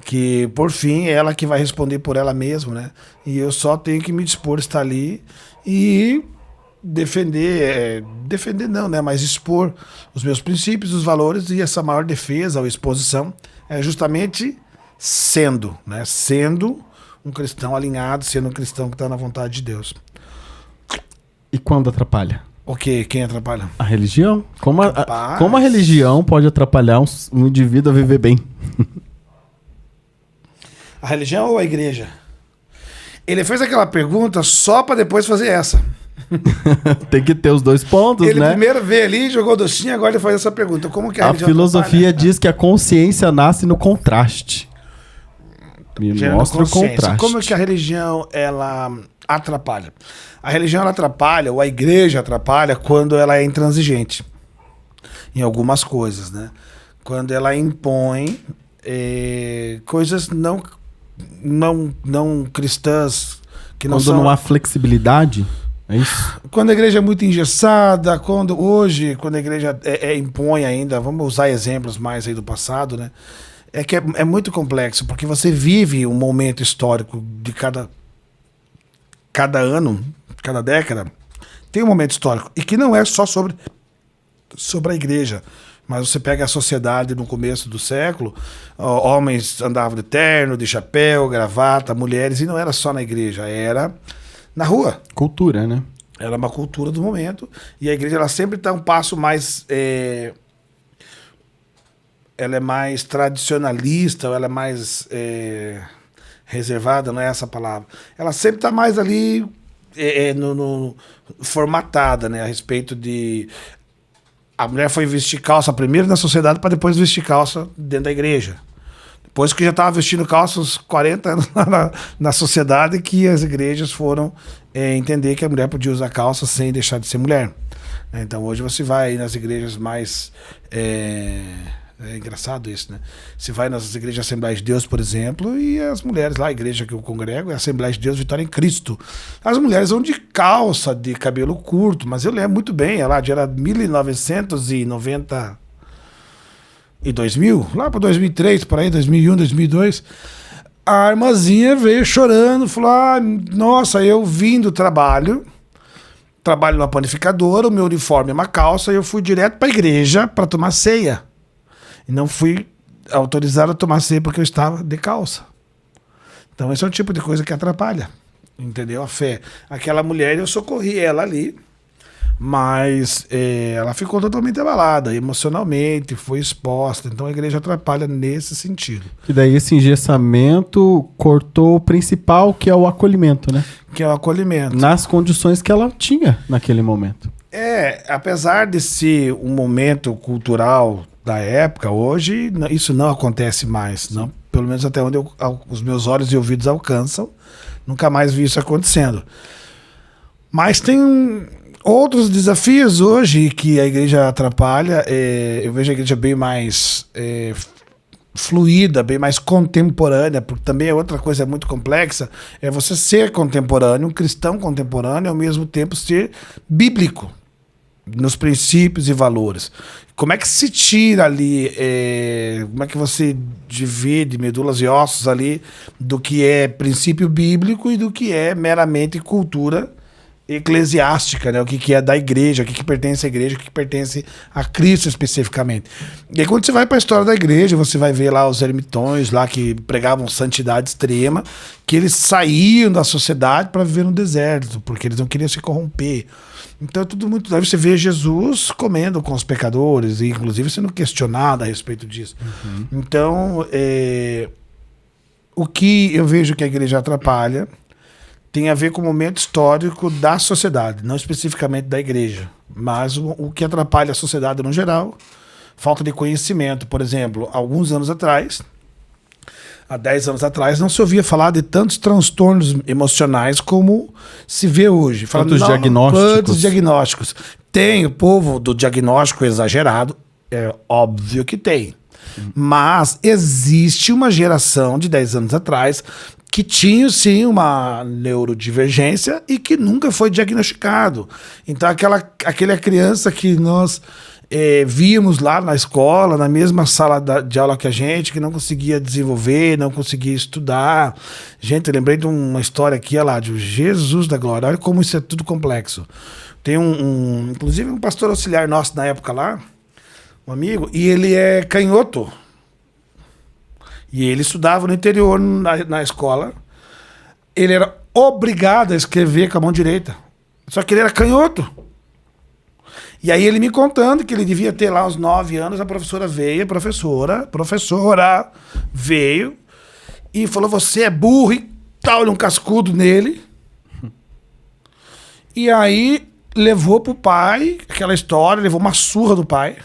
Que, por fim, é ela que vai responder por ela mesma, né? E eu só tenho que me dispor a estar ali e defender não, né? Mas expor os meus princípios, os valores, e essa maior defesa ou exposição é justamente sendo um cristão alinhado, sendo um cristão que está na vontade de Deus. E quando atrapalha? O quê? Quem atrapalha? A religião? Como a religião pode atrapalhar um indivíduo a viver bem? A religião ou a igreja? Ele fez aquela pergunta só para depois fazer essa. Tem que ter os dois pontos, ele né? Ele primeiro veio ali, jogou docinho, agora ele faz essa pergunta. Como que a religião filosofia diz que a consciência nasce no contraste. Me mostra o contraste. Como é que a religião, ela atrapalha? A religião, ela atrapalha, ou a igreja atrapalha, quando ela é intransigente em algumas coisas, né? Quando ela impõe coisas não cristãs. Que não quando não há flexibilidade, é isso? Quando a igreja é muito engessada, quando a igreja impõe ainda, vamos usar exemplos mais aí do passado, né? É muito complexo, porque você vive um momento histórico de cada ano, cada década, tem um momento histórico, e que não é só sobre a igreja, mas você pega a sociedade no começo do século, homens andavam de terno, de chapéu, gravata, mulheres, e não era só na igreja, era na rua. Cultura, né? Era uma cultura do momento, e a igreja ela sempre está um passo mais... ela é mais tradicionalista, ou ela é mais reservada, não é essa a palavra. Ela sempre está mais ali formatada, né, a respeito de... A mulher foi vestir calça primeiro na sociedade para depois vestir calça dentro da igreja. Depois que já estava vestindo calça uns 40 anos na sociedade, que as igrejas foram entender que a mulher podia usar calça sem deixar de ser mulher. Então hoje você vai nas igrejas mais... É engraçado isso, né? Você vai nas igrejas Assembleias de Deus, por exemplo, e as mulheres lá, a igreja que eu congrego é a Assembleia de Deus Vitória em Cristo. As mulheres vão de calça, de cabelo curto, mas eu lembro muito bem, lá era 1990 e 2000, lá para 2003, por aí, 2001, 2002, a irmãzinha veio chorando, falou, nossa, eu vim do trabalho numa panificadora, o meu uniforme é uma calça, e eu fui direto para a igreja para tomar ceia. E não fui autorizado a tomar ceia porque eu estava de calça. Então esse é um tipo de coisa que atrapalha, entendeu? A fé. Aquela mulher, eu socorri ela ali, mas ela ficou totalmente abalada, emocionalmente, foi exposta. Então a igreja atrapalha nesse sentido. E daí esse engessamento cortou o principal, que é o acolhimento, né? Que é o acolhimento. Nas condições que ela tinha naquele momento. Apesar de ser um momento cultural da época, hoje isso não acontece mais, não, pelo menos até onde os meus olhos e ouvidos alcançam, Nunca mais vi isso acontecendo. Mas tem outros desafios hoje que a igreja atrapalha. Eu vejo a igreja bem mais fluida, bem mais contemporânea, porque também é outra coisa muito complexa, é você ser contemporâneo, um cristão contemporâneo, ao mesmo tempo ser bíblico nos princípios e valores. Como é que se tira ali, como é que você divide medulas e ossos ali do que é princípio bíblico e do que é meramente cultura eclesiástica, né? O que é da igreja, o que pertence à igreja, o que pertence a Cristo especificamente. E aí, quando você vai para a história da igreja, você vai ver lá os ermitões lá que pregavam santidade extrema, que eles saíam da sociedade para viver no deserto, porque eles não queriam se corromper. Então é tudo muito. Aí você vê Jesus comendo com os pecadores, e inclusive sendo questionado a respeito disso. Então, o que eu vejo que a igreja atrapalha tem a ver com o momento histórico da sociedade, não especificamente da igreja, mas o que atrapalha a sociedade no geral, falta de conhecimento. Por exemplo, alguns anos atrás, há 10 anos atrás, não se ouvia falar de tantos transtornos emocionais como se vê hoje. Quantos diagnósticos? Quantos diagnósticos? Tem o povo do diagnóstico exagerado, é óbvio que tem. Mas existe uma geração de 10 anos atrás que tinha sim uma neurodivergência e que nunca foi diagnosticado. Então aquela criança que nós víamos lá na escola, na mesma sala de aula que a gente, que não conseguia desenvolver, não conseguia estudar. Gente, eu lembrei de uma história aqui, olha lá, de Jesus da Glória. Olha como isso é tudo complexo. Tem inclusive um pastor auxiliar nosso na época lá, um amigo, e ele é canhoto. E ele estudava no interior, na escola. Ele era obrigado a escrever com a mão direita. Só que ele era canhoto. E aí ele me contando que ele devia ter lá uns 9 anos, a professora veio, professora veio e falou, você é burro e tal, um cascudo nele. E aí levou pro pai aquela história, levou uma surra do pai.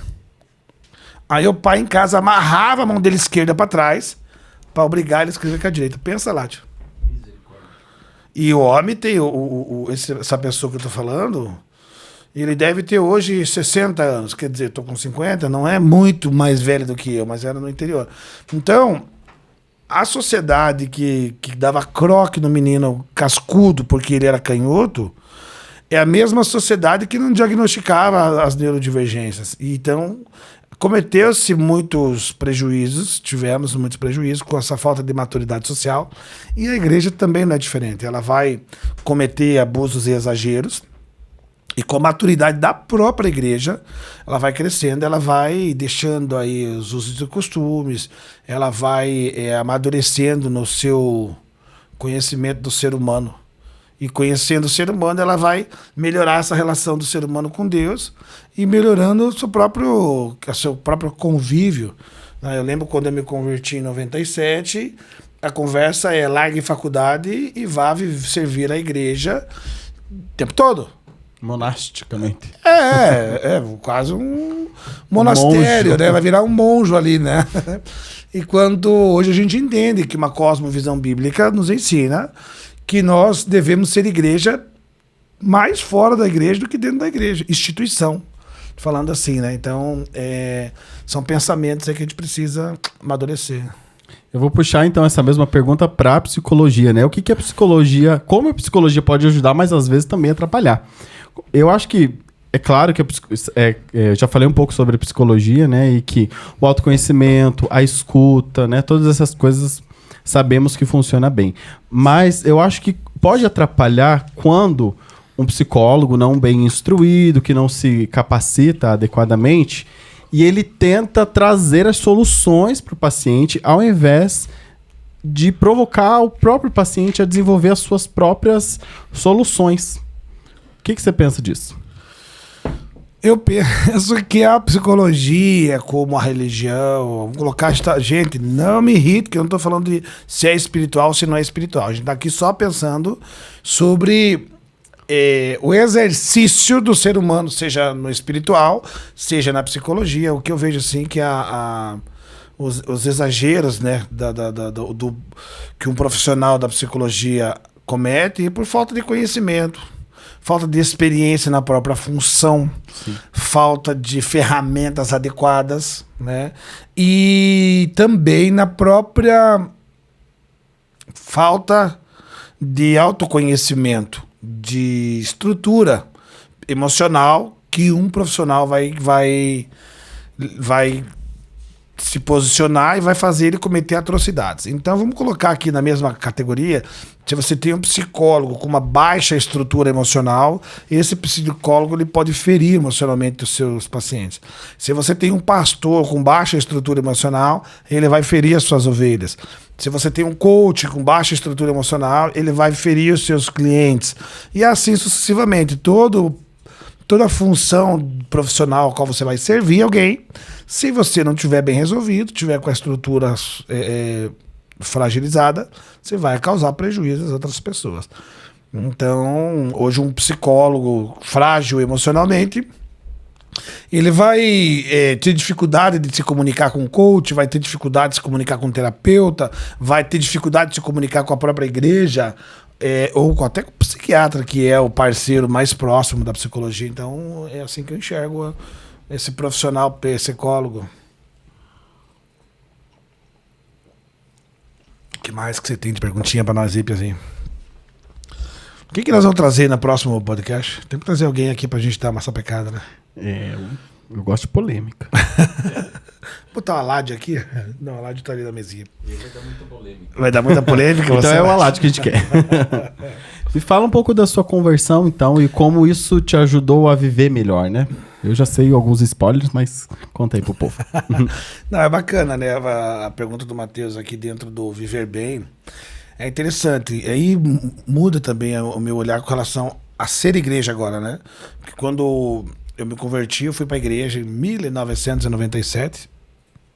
Aí o pai em casa amarrava a mão dele esquerda para trás para obrigar ele a escrever com a direita. Pensa lá, tio. E o homem tem, essa pessoa que eu tô falando, ele deve ter hoje 60 anos. Quer dizer, eu tô com 50, não é muito mais velho do que eu, mas era no interior. Então, a sociedade que dava croque no menino cascudo porque ele era canhoto, é a mesma sociedade que não diagnosticava as neurodivergências. Então, cometeu-se muitos prejuízos, tivemos muitos prejuízos com essa falta de maturidade social, e a igreja também não é diferente. Ela vai cometer abusos e exageros, e com a maturidade da própria igreja, ela vai crescendo, ela vai deixando aí os usos e costumes, ela vai amadurecendo no seu conhecimento do ser humano. E conhecendo o ser humano, ela vai melhorar essa relação do ser humano com Deus e melhorando o seu próprio convívio. Eu lembro quando eu me converti em 97, a conversa é largue faculdade e vá servir a igreja o tempo todo. Monasticamente. Quase um monastério, né? Vai virar um monjo ali, né? E quando hoje a gente entende que uma cosmovisão bíblica nos ensina que nós devemos ser igreja mais fora da igreja do que dentro da igreja. Instituição. Falando assim, né? Então, são pensamentos aí que a gente precisa amadurecer. Eu vou puxar, então, essa mesma pergunta para a psicologia, né? O que é psicologia? Como a psicologia pode ajudar, mas às vezes também atrapalhar? Eu acho que é claro que eu já falei um pouco sobre a psicologia, né? E que o autoconhecimento, a escuta, né? Todas essas coisas sabemos que funciona bem. Mas eu acho que pode atrapalhar quando um psicólogo não bem instruído, que não se capacita adequadamente, e ele tenta trazer as soluções para o paciente, ao invés de provocar o próprio paciente a desenvolver as suas próprias soluções. O que você pensa disso? Eu penso que a psicologia, como a religião, vamos colocar... Gente, não me irrite, que eu não estou falando de se é espiritual ou se não é espiritual. A gente está aqui só pensando sobre o exercício do ser humano, seja no espiritual, seja na psicologia. O que eu vejo assim que os exageros, né, que um profissional da psicologia cometem por falta de conhecimento, falta de experiência na própria função, falta de ferramentas adequadas, né? E também na própria falta de autoconhecimento, de estrutura emocional que um profissional vai se posicionar e vai fazer ele cometer atrocidades. Então vamos colocar aqui na mesma categoria, se você tem um psicólogo com uma baixa estrutura emocional, esse psicólogo ele pode ferir emocionalmente os seus pacientes. Se você tem um pastor com baixa estrutura emocional, ele vai ferir as suas ovelhas. Se você tem um coach com baixa estrutura emocional, ele vai ferir os seus clientes. E assim sucessivamente. Toda função profissional a qual você vai servir alguém, se você não tiver bem resolvido, tiver com a estrutura fragilizada, você vai causar prejuízo às outras pessoas. Então, hoje um psicólogo frágil emocionalmente, ele vai ter dificuldade de se comunicar com o coach, vai ter dificuldade de se comunicar com o terapeuta, vai ter dificuldade de se comunicar com a própria igreja, ou até com o psiquiatra, que é o parceiro mais próximo da psicologia. Então, é assim que eu enxergo esse profissional psicólogo. O que mais que você tem de perguntinha para nós, Piazinho? O que nós vamos trazer no próximo podcast? Tem que trazer alguém aqui pra gente dar uma sapecada, né? Eu gosto de polêmica. Botar o Alad aqui? Não, o Alad tá ali na mesinha. Vai dar muita polêmica. Vai dar muita polêmica? Então é o Alad que a gente quer. Me fala um pouco da sua conversão, então, e como isso te ajudou a viver melhor, né? Eu já sei alguns spoilers, mas conta aí pro povo. Não, é bacana, né? A pergunta do Matheus aqui dentro do Viver Bem é interessante. Aí muda também o meu olhar com relação a ser igreja agora, né? Porque quando eu me converti, eu fui pra igreja em 1997.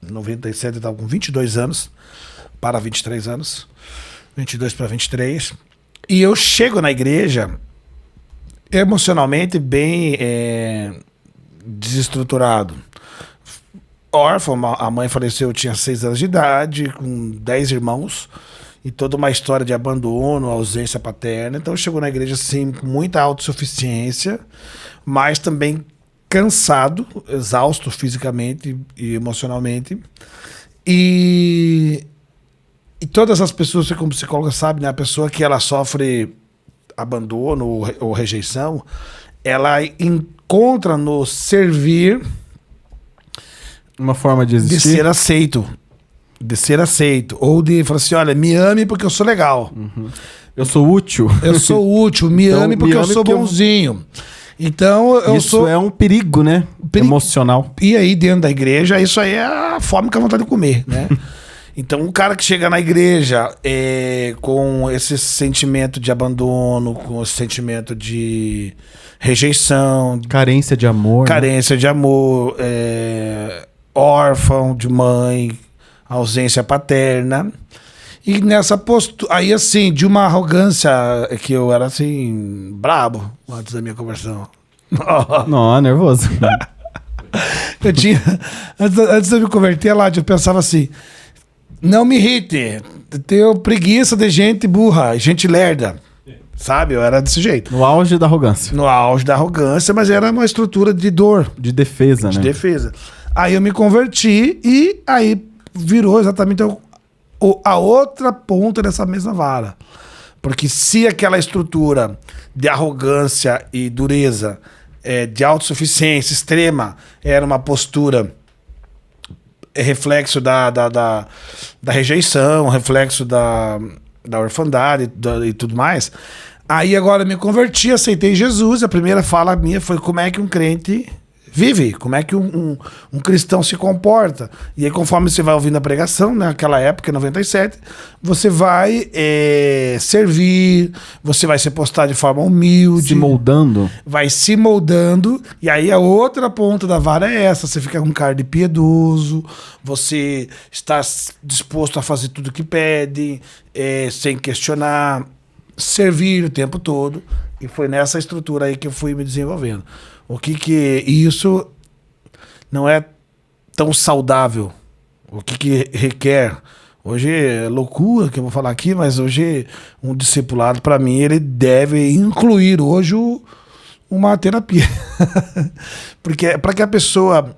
97 eu estava com 22 anos para 23 anos. 22 para 23. E eu chego na igreja emocionalmente bem desestruturado. Órfão, a mãe faleceu, eu tinha 6 anos de idade, com 10 irmãos, e toda uma história de abandono, ausência paterna. Então eu chego na igreja assim, com muita autossuficiência, mas também cansado, exausto fisicamente e emocionalmente. E todas as pessoas, você como psicóloga sabe, né? A pessoa que ela sofre abandono ou rejeição, ela encontra no servir uma forma de existir. De ser aceito. De ser aceito. Ou de falar assim, olha, me ame porque eu sou legal. Uhum. Eu sou útil. Eu sou útil. Me então, ame porque eu sou bonzinho. Então, isso é um perigo, né? Emocional. E aí, dentro da igreja, isso aí é a fome com a vontade de comer, né? Então, um cara que chega na igreja com esse sentimento de abandono, com esse sentimento de rejeição, carência de amor, órfão de mãe, ausência paterna. E nessa postura, aí assim, de uma arrogância que eu era assim, brabo antes da minha conversão. Não, nervoso. Eu tinha, antes de eu me converter lá, eu pensava assim, não me irrite, eu tenho preguiça de gente burra, gente lerda. Sabe? Eu era desse jeito. No auge da arrogância. No auge da arrogância, mas era uma estrutura de dor. De defesa, né? De defesa. Aí eu me converti e aí virou exatamente a outra ponta dessa mesma vara. Porque se aquela estrutura de arrogância e dureza, de autossuficiência extrema, era uma postura reflexo da rejeição, reflexo da orfandade e tudo mais. Aí agora eu me converti, aceitei Jesus. A primeira fala minha foi como é que um crente vive, como é que um cristão se comporta. E aí conforme você vai ouvindo a pregação, naquela época, 97, você vai servir, você vai se postar de forma humilde. Se moldando. Vai se moldando. E aí a outra ponta da vara é essa. Você fica com cara de piedoso, você está disposto a fazer tudo que pede, sem questionar, servir o tempo todo. E foi nessa estrutura aí que eu fui me desenvolvendo. Isso não é tão saudável? O que requer Hoje é loucura que eu vou falar aqui, mas hoje um discipulado, para mim, ele deve incluir hoje uma terapia. Porque para que a pessoa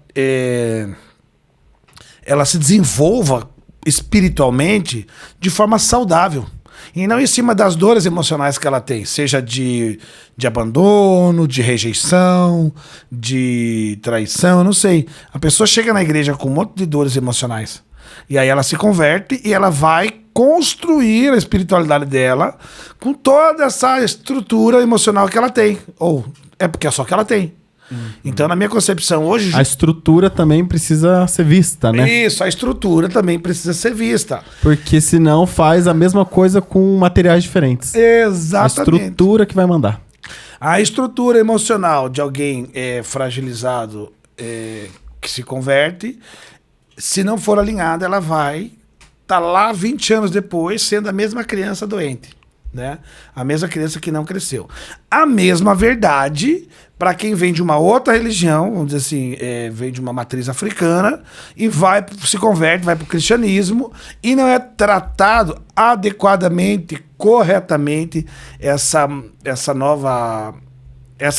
ela se desenvolva espiritualmente de forma saudável. E não em cima das dores emocionais que ela tem, seja de abandono, de rejeição, de traição, eu não sei. A pessoa chega na igreja com um monte de dores emocionais. E aí ela se converte e ela vai construir a espiritualidade dela com toda essa estrutura emocional que ela tem. Ou é porque é só que ela tem. Então, na minha concepção, hoje... A estrutura também precisa ser vista, né? Isso, a estrutura também precisa ser vista. Porque senão faz a mesma coisa com materiais diferentes. Exatamente. A estrutura que vai mandar. A estrutura emocional de alguém fragilizado que se converte, se não for alinhada, ela vai estar lá 20 anos depois sendo a mesma criança doente. Né? A mesma criança que não cresceu. A mesma verdade para quem vem de uma outra religião, vamos dizer assim, vem de uma matriz africana e se converte, vai para o cristianismo e não é tratado adequadamente, corretamente essa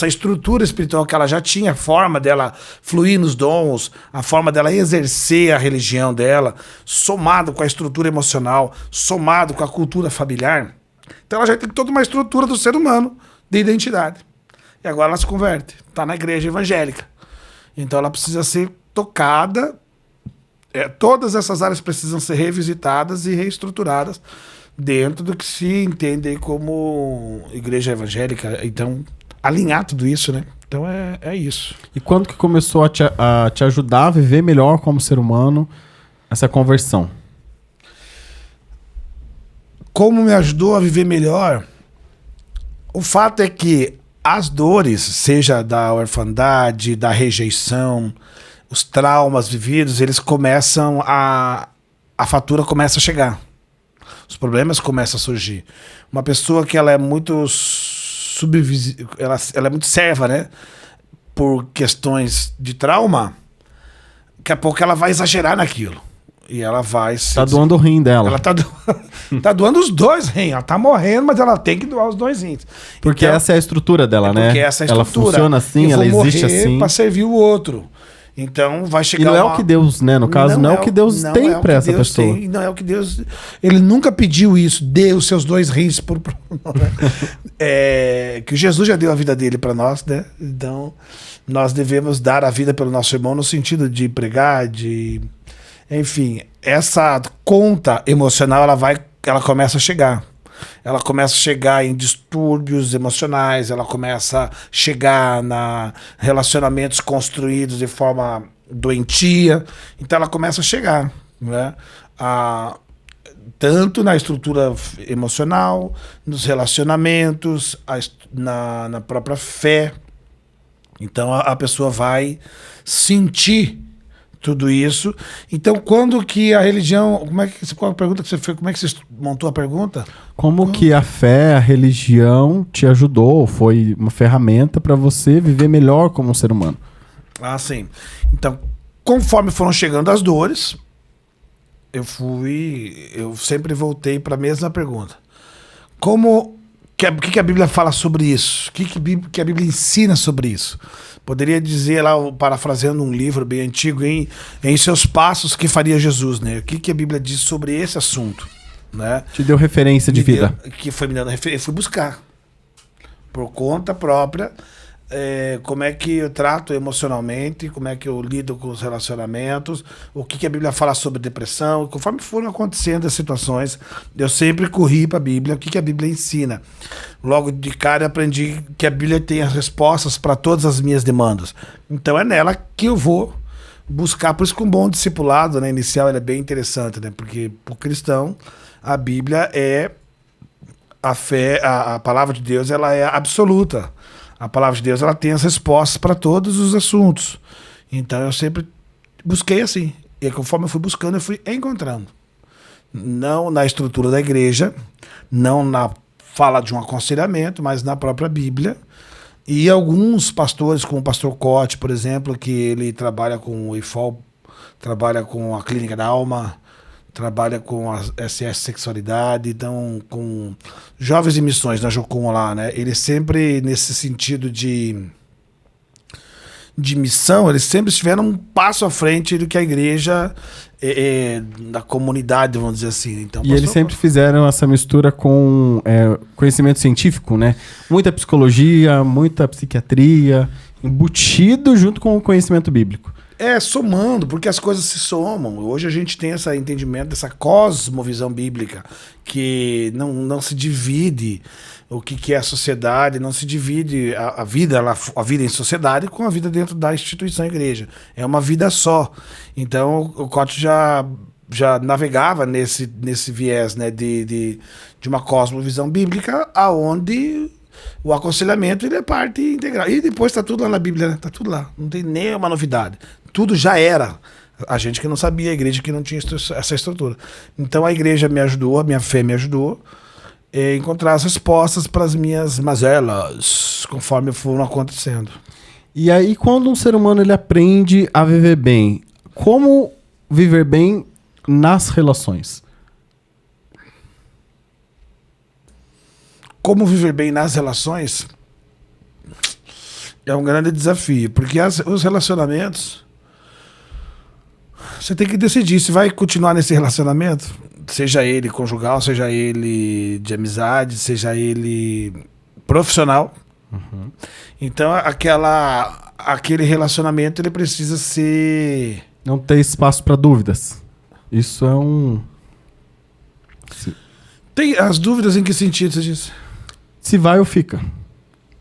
estrutura espiritual que ela já tinha, a forma dela fluir nos dons, a forma dela exercer a religião dela, somado com a estrutura emocional, somado com a cultura familiar. Então ela já tem toda uma estrutura do ser humano de identidade. E agora ela se converte, está na igreja evangélica. Então ela precisa ser tocada, todas essas áreas precisam ser revisitadas e reestruturadas dentro do que se entende como igreja evangélica. Então, alinhar tudo isso, né? Então é isso. E quando que começou a te ajudar a viver melhor como ser humano, essa conversão? Como me ajudou a viver melhor? O fato é que as dores, seja da orfandade, da rejeição, os traumas vividos, eles começam a fatura começa a chegar. Os problemas começam a surgir. Uma pessoa que ela é muito ela é muito serva, né? Por questões de trauma, daqui a pouco ela vai exagerar naquilo. E ela vai... Tá doando o rim dela. Ela tá doando os dois rins. Ela tá morrendo, mas ela tem que doar os dois rins. Porque então, essa é a estrutura dela, né? Porque essa é a estrutura. Ela funciona assim, ela existe assim. Para servir o outro. Então vai chegar. E não é o que Deus, né? No caso, não é o que Deus tem para essa pessoa. Não é o que Deus. Ele nunca pediu isso. Dê os seus dois rins por. Que Jesus já deu a vida dele para nós, né? Então nós devemos dar a vida pelo nosso irmão no sentido de pregar, enfim, essa conta emocional ela começa a chegar. Ela começa a chegar em distúrbios emocionais, ela começa a chegar na relacionamentos construídos de forma doentia. Então ela começa a chegar, né? Tanto na estrutura emocional, nos relacionamentos, na própria fé. Então a pessoa vai sentir tudo isso. Então, quando que a religião... Qual a pergunta que você fez? Como é que você montou a pergunta? Como que a fé, a religião te ajudou? Foi uma ferramenta para você viver melhor como um ser humano? Ah, sim. Então, conforme foram chegando as dores, eu sempre voltei para a mesma pergunta. O que a Bíblia fala sobre isso? O que a Bíblia ensina sobre isso? Poderia dizer lá, parafraseando um livro bem antigo, em seus passos que faria Jesus, né? O que a Bíblia diz sobre esse assunto, né? Te deu referência de vida. Que foi me dando referência. Eu fui buscar, por conta própria, como é que eu trato emocionalmente, como é que eu lido com os relacionamentos, o que a Bíblia fala sobre depressão. Conforme foram acontecendo as situações, eu sempre corri para a Bíblia, o que a Bíblia ensina. Logo de cara eu aprendi que a Bíblia tem as respostas para todas as minhas demandas. Então é nela que eu vou buscar. Por isso que um bom discipulado, né, inicial, ele é bem interessante, né? Porque para o cristão a Bíblia é a fé, a palavra de Deus, ela é absoluta. A palavra de Deus, ela tem as respostas para todos os assuntos. Então eu sempre busquei assim. E conforme eu fui buscando, eu fui encontrando. Não na estrutura da igreja, não na fala de um aconselhamento, mas na própria Bíblia. E alguns pastores, como o pastor Cote, por exemplo, que ele trabalha com o IFOL, trabalha com a Clínica da Alma, trabalha com a SS Sexualidade, então com Jovens em Missões na Jocum lá, né? Eles sempre, nesse sentido de missão, eles sempre estiveram um passo à frente do que a igreja da comunidade, vamos dizer assim. Então, e eles sempre fizeram essa mistura com conhecimento científico, né? Muita psicologia, muita psiquiatria, embutido junto com o conhecimento bíblico. Somando, porque as coisas se somam. Hoje a gente tem esse entendimento dessa cosmovisão bíblica, que não se divide o que é a sociedade, não se divide a vida em sociedade com a vida dentro da instituição igreja. É uma vida só. Então o Cote já navegava nesse viés, né, de uma cosmovisão bíblica, aonde o aconselhamento ele é parte integral. E depois está tudo lá na Bíblia, né? Tá tudo lá. Não tem nenhuma novidade. Tudo já era. A gente que não sabia, a igreja que não tinha essa estrutura. Então a igreja me ajudou, a minha fé me ajudou a encontrar as respostas para as minhas mazelas, conforme foram acontecendo. E aí, quando um ser humano ele aprende a viver bem, como viver bem nas relações? Como viver bem nas relações é um grande desafio, porque os relacionamentos, você tem que decidir se vai continuar nesse relacionamento, seja ele conjugal, seja ele de amizade, seja ele profissional. Uhum. Então aquele relacionamento ele precisa ser... Não ter espaço para dúvidas. Isso é um... Tem as dúvidas em que sentido você diz? Se vai ou fica.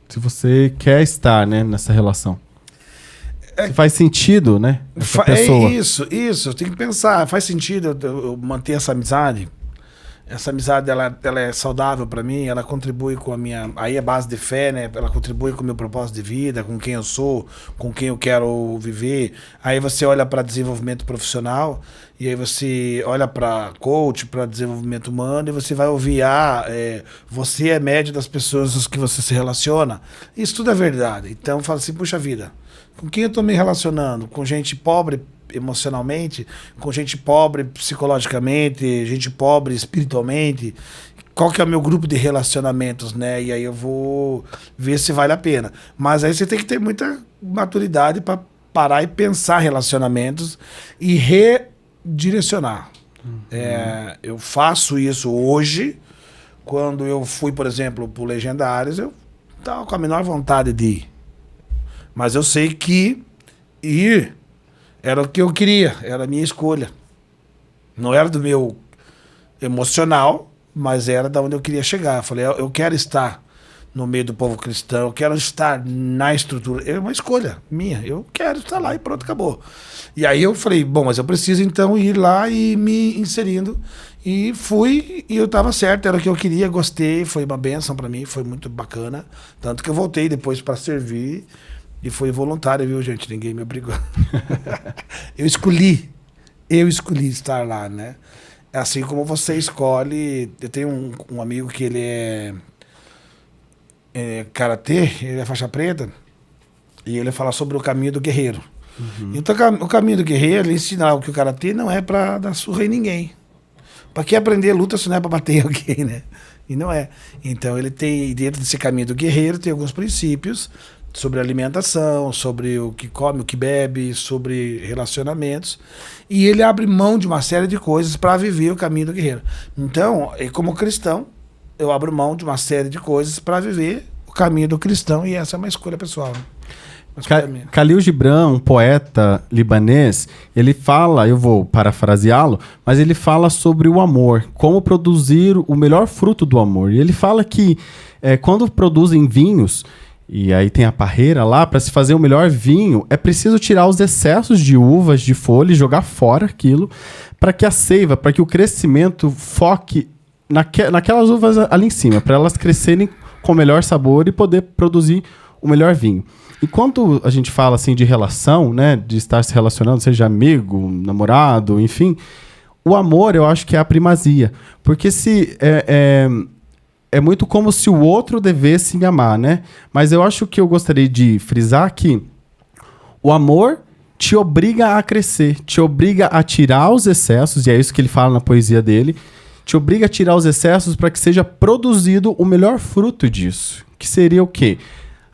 Se você quer estar, né, nessa relação. Se faz sentido, né? Essa pessoa. Isso. Tem que pensar. Faz sentido eu manter essa amizade? Essa amizade, ela é saudável para mim, ela contribui com a minha... Aí é base de fé, né? Ela contribui com o meu propósito de vida, com quem eu sou, com quem eu quero viver. Aí você olha para desenvolvimento profissional, e aí você olha para coach, para desenvolvimento humano, e você vai ouvir, você é médio das pessoas que você se relaciona. Isso tudo é verdade. Então fala assim, puxa vida, com quem eu tô me relacionando? Com gente pobre emocionalmente, com gente pobre psicologicamente, gente pobre espiritualmente, qual que é o meu grupo de relacionamentos, né? E aí eu vou ver se vale a pena. Mas aí você tem que ter muita maturidade para parar e pensar relacionamentos e redirecionar. Eu faço isso hoje. Quando eu fui, por exemplo, pro Legendários, eu estava com a menor vontade de ir. Mas eu sei que ir era o que eu queria, era a minha escolha. Não era do meu emocional, mas era da onde eu queria chegar. Eu falei, eu quero estar no meio do povo cristão, eu quero estar na estrutura. É uma escolha minha, eu quero estar lá e pronto, acabou. E aí eu falei, bom, mas eu preciso então ir lá e me inserindo. E fui, e eu estava certo, era o que eu queria, gostei, foi uma bênção para mim, foi muito bacana. Tanto que eu voltei depois para servir. E foi voluntário, viu, gente? Ninguém me obrigou. Eu escolhi estar lá, né? Assim como você escolhe... Eu tenho um amigo que ele é karatê, ele é faixa preta, e ele fala sobre o caminho do guerreiro. Uhum. Então o caminho do guerreiro, ele ensina que o karatê não é pra dar surra em ninguém. Pra que aprender luta se não é pra bater em alguém, né? E não é. Então ele tem, dentro desse caminho do guerreiro, tem alguns princípios sobre alimentação, sobre o que come, o que bebe, sobre relacionamentos. E ele abre mão de uma série de coisas para viver o caminho do guerreiro. Então, como cristão, eu abro mão de uma série de coisas para viver o caminho do cristão, e essa é uma escolha pessoal. Né? Khalil Gibran, um poeta libanês, ele fala, eu vou parafraseá-lo, mas ele fala sobre o amor, como produzir o melhor fruto do amor. E ele fala que quando produzem vinhos, e aí tem a parreira lá, para se fazer o melhor vinho, é preciso tirar os excessos de uvas, de folha, e jogar fora aquilo, para que a seiva, para que o crescimento foque naquelas uvas ali em cima, para elas crescerem com melhor sabor e poder produzir o melhor vinho. E quando a gente fala assim de relação, né, de estar se relacionando, seja amigo, namorado, enfim, o amor eu acho que é a primazia, porque se é muito como se o outro devesse me amar, né? Mas eu acho que eu gostaria de frisar que o amor te obriga a crescer, te obriga a tirar os excessos, e é isso que ele fala na poesia dele, te obriga a tirar os excessos para que seja produzido o melhor fruto disso. Que seria o quê?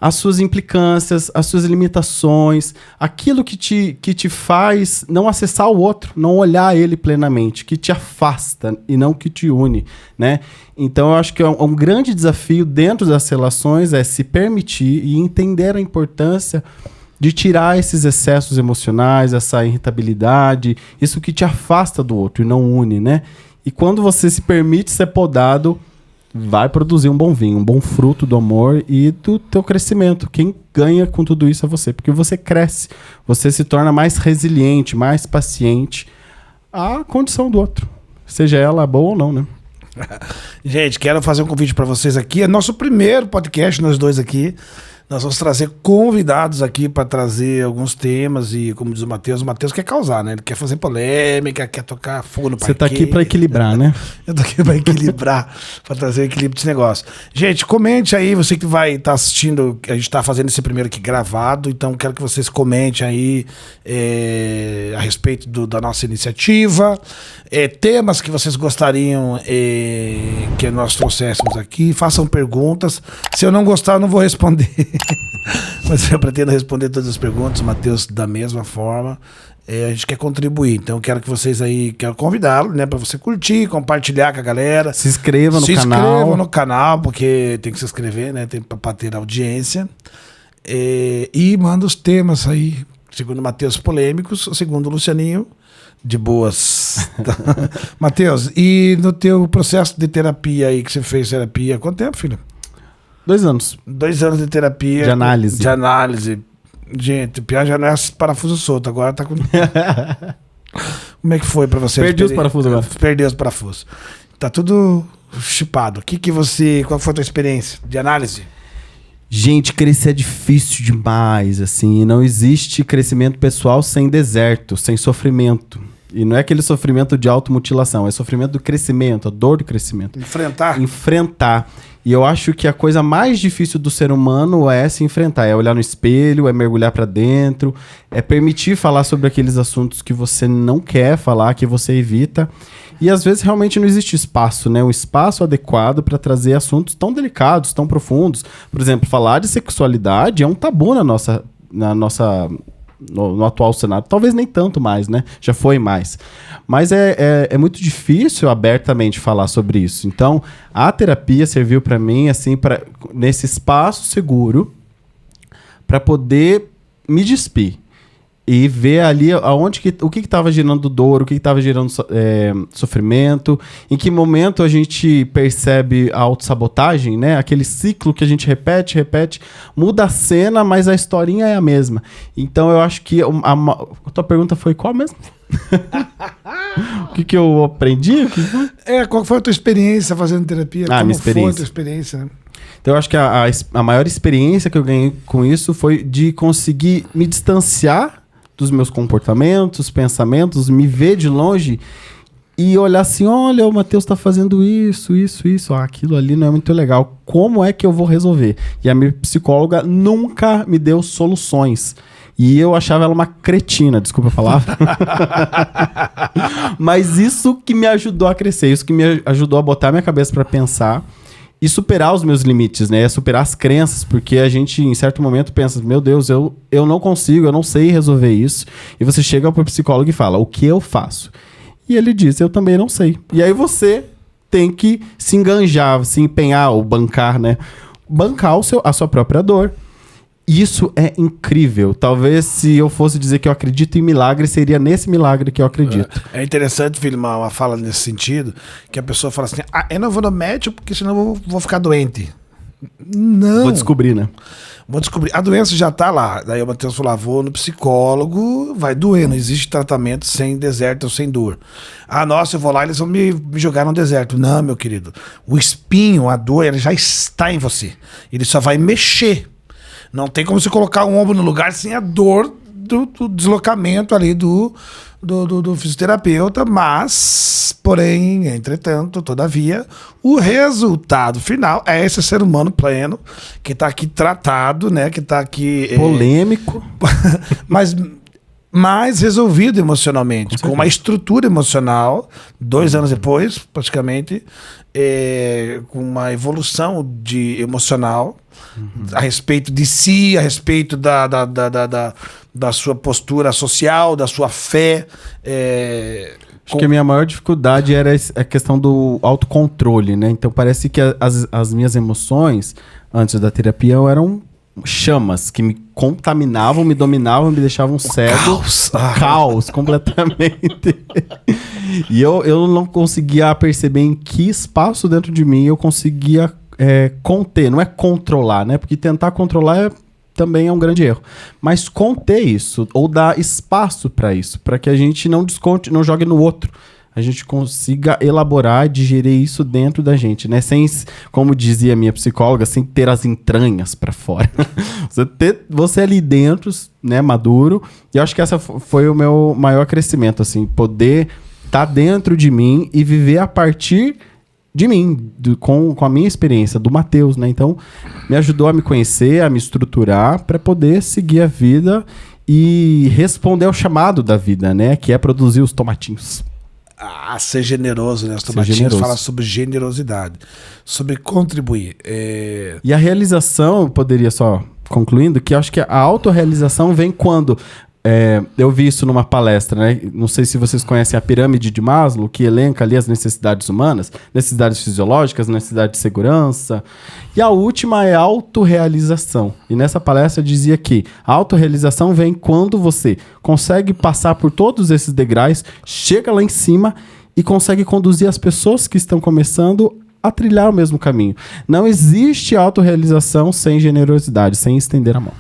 As suas implicâncias, as suas limitações, aquilo que te faz não acessar o outro, não olhar ele plenamente, que te afasta e não que te une, né? Então eu acho que um grande desafio dentro das relações é se permitir e entender a importância de tirar esses excessos emocionais, essa irritabilidade, isso que te afasta do outro e não une, né? E quando você se permite ser podado, vai produzir um bom vinho, um bom fruto do amor e do teu crescimento. Quem ganha com tudo isso é você, porque você cresce, você se torna mais resiliente, mais paciente à condição do outro, seja ela boa ou não, né? Gente, quero fazer um convite para vocês aqui. É nosso primeiro podcast, nós dois aqui. Nós vamos trazer convidados aqui para trazer alguns temas e, como diz o Matheus quer causar, né? Ele quer fazer polêmica, quer tocar fogo no parquinho. Você tá aqui para equilibrar, né? Eu tô aqui para equilibrar, para trazer equilíbrio desse negócio. Gente, comente aí, você que vai estar assistindo, a gente tá fazendo esse primeiro aqui gravado, então quero que vocês comentem aí a respeito da nossa iniciativa, temas que vocês gostariam que nós trouxéssemos aqui, façam perguntas. Se eu não gostar, eu não vou responder. Mas eu pretendo responder todas as perguntas, o Matheus da mesma forma. A gente quer contribuir, então eu quero que vocês aí, quero convidá-lo, né, para você curtir, compartilhar com a galera. Se inscreva no canal. Se inscreva no canal, porque tem que se inscrever, né, tem para ter audiência. E manda os temas aí, segundo o Matheus, polêmicos, segundo o Lucianinho, de boas. Matheus, e no teu processo de terapia aí, que você fez terapia, quanto tempo, filho? 2 anos. 2 anos de terapia. De análise. De análise. Gente, o pior já não é parafuso solto, agora tá com... Como é que foi pra você? Perdi os parafusos agora. Perdi os parafusos. Tá tudo chipado. Qual foi a tua experiência de análise? Gente, crescer é difícil demais, assim. Não existe crescimento pessoal sem deserto, sem sofrimento. E não é aquele sofrimento de automutilação, é sofrimento do crescimento, a dor do crescimento. Enfrentar. E eu acho que a coisa mais difícil do ser humano é se enfrentar, é olhar no espelho, é mergulhar pra dentro, é permitir falar sobre aqueles assuntos que você não quer falar, que você evita. E às vezes realmente não existe espaço, né? Um espaço adequado para trazer assuntos tão delicados, tão profundos. Por exemplo, falar de sexualidade é um tabu no atual cenário. Talvez nem tanto mais, né? Já foi mais. Mas é muito difícil abertamente falar sobre isso. Então, a terapia serviu para mim, assim, nesse espaço seguro, para poder me despir. E ver ali o que estava gerando dor, o que estava gerando sofrimento, em que momento a gente percebe a autossabotagem, né? Aquele ciclo que a gente repete, muda a cena, mas a historinha é a mesma. Então eu acho que a tua pergunta foi qual mesmo? O que eu aprendi? Qual foi a tua experiência fazendo terapia? Minha experiência. Foi a tua experiência, né? Então eu acho que a maior experiência que eu ganhei com isso foi de conseguir me distanciar dos meus comportamentos, pensamentos, me ver de longe e olhar assim, olha, o Matheus tá fazendo isso, aquilo ali não é muito legal. Como é que eu vou resolver? E a minha psicóloga nunca me deu soluções. E eu achava ela uma cretina, desculpa a palavra. Mas isso que me ajudou a crescer, isso que me ajudou a botar minha cabeça para pensar e superar os meus limites, né? Superar as crenças, porque a gente, em certo momento, pensa, meu Deus, eu não consigo, eu não sei resolver isso. E você chega pro psicólogo e fala, o que eu faço? E ele diz, eu também não sei. E aí você tem que se enganjar, se empenhar ou bancar, né? Bancar a sua própria dor. Isso é incrível. Talvez se eu fosse dizer que eu acredito em milagre, seria nesse milagre que eu acredito. É interessante, filho, uma fala nesse sentido, que a pessoa fala assim, eu não vou no médico porque senão eu vou ficar doente. Não. Vou descobrir, né? Vou descobrir. A doença já tá lá. Daí o Matheus falou, vou no psicólogo, vai doer. Não existe tratamento sem deserto ou sem dor. Nossa, eu vou lá e eles vão me jogar no deserto. Não, meu querido. O espinho, a dor, ela já está em você. Ele só vai mexer. Não tem como você colocar um ombro no lugar sem a dor do deslocamento ali do fisioterapeuta, mas, porém, entretanto, todavia, o resultado final é esse ser humano pleno que está aqui tratado, né? Que está aqui... polêmico. Mas mais resolvido emocionalmente, com uma estrutura emocional, 2 anos depois, praticamente, com uma evolução emocional a respeito de si, a respeito da sua postura social, da sua fé. Acho que a minha maior dificuldade era a questão do autocontrole, né? Então parece que as minhas emoções, antes da terapia, eram chamas que me contaminavam, me dominavam, me deixavam cego. Caos completamente. E eu não conseguia perceber em que espaço dentro de mim eu conseguia conter. Não é controlar, né? Porque tentar controlar também é um grande erro. Mas conter isso, ou dar espaço para isso, para que a gente não desconte, não jogue no outro. A gente consiga elaborar, digerir isso dentro da gente, né? Sem, como dizia a minha psicóloga, sem ter as entranhas para fora. Você ali dentro, né, maduro. E eu acho que essa foi o meu maior crescimento, assim, poder estar dentro de mim e viver a partir de mim, com a minha experiência, do Matheus, né? Então, me ajudou a me conhecer, a me estruturar para poder seguir a vida e responder ao chamado da vida, né? Que é produzir os tomatinhos. Ser generoso, né? Os tomatinhos falam sobre generosidade, sobre contribuir. E a realização, eu poderia só concluindo, que eu acho que a autorrealização vem quando... eu vi isso numa palestra, né? Não sei se vocês conhecem a pirâmide de Maslow, que elenca ali as necessidades humanas, necessidades fisiológicas, necessidade de segurança. E a última é a autorrealização. E nessa palestra dizia que a autorrealização vem quando você consegue passar por todos esses degraus, chega lá em cima e consegue conduzir as pessoas que estão começando a trilhar o mesmo caminho. Não existe autorrealização sem generosidade, sem estender a mão.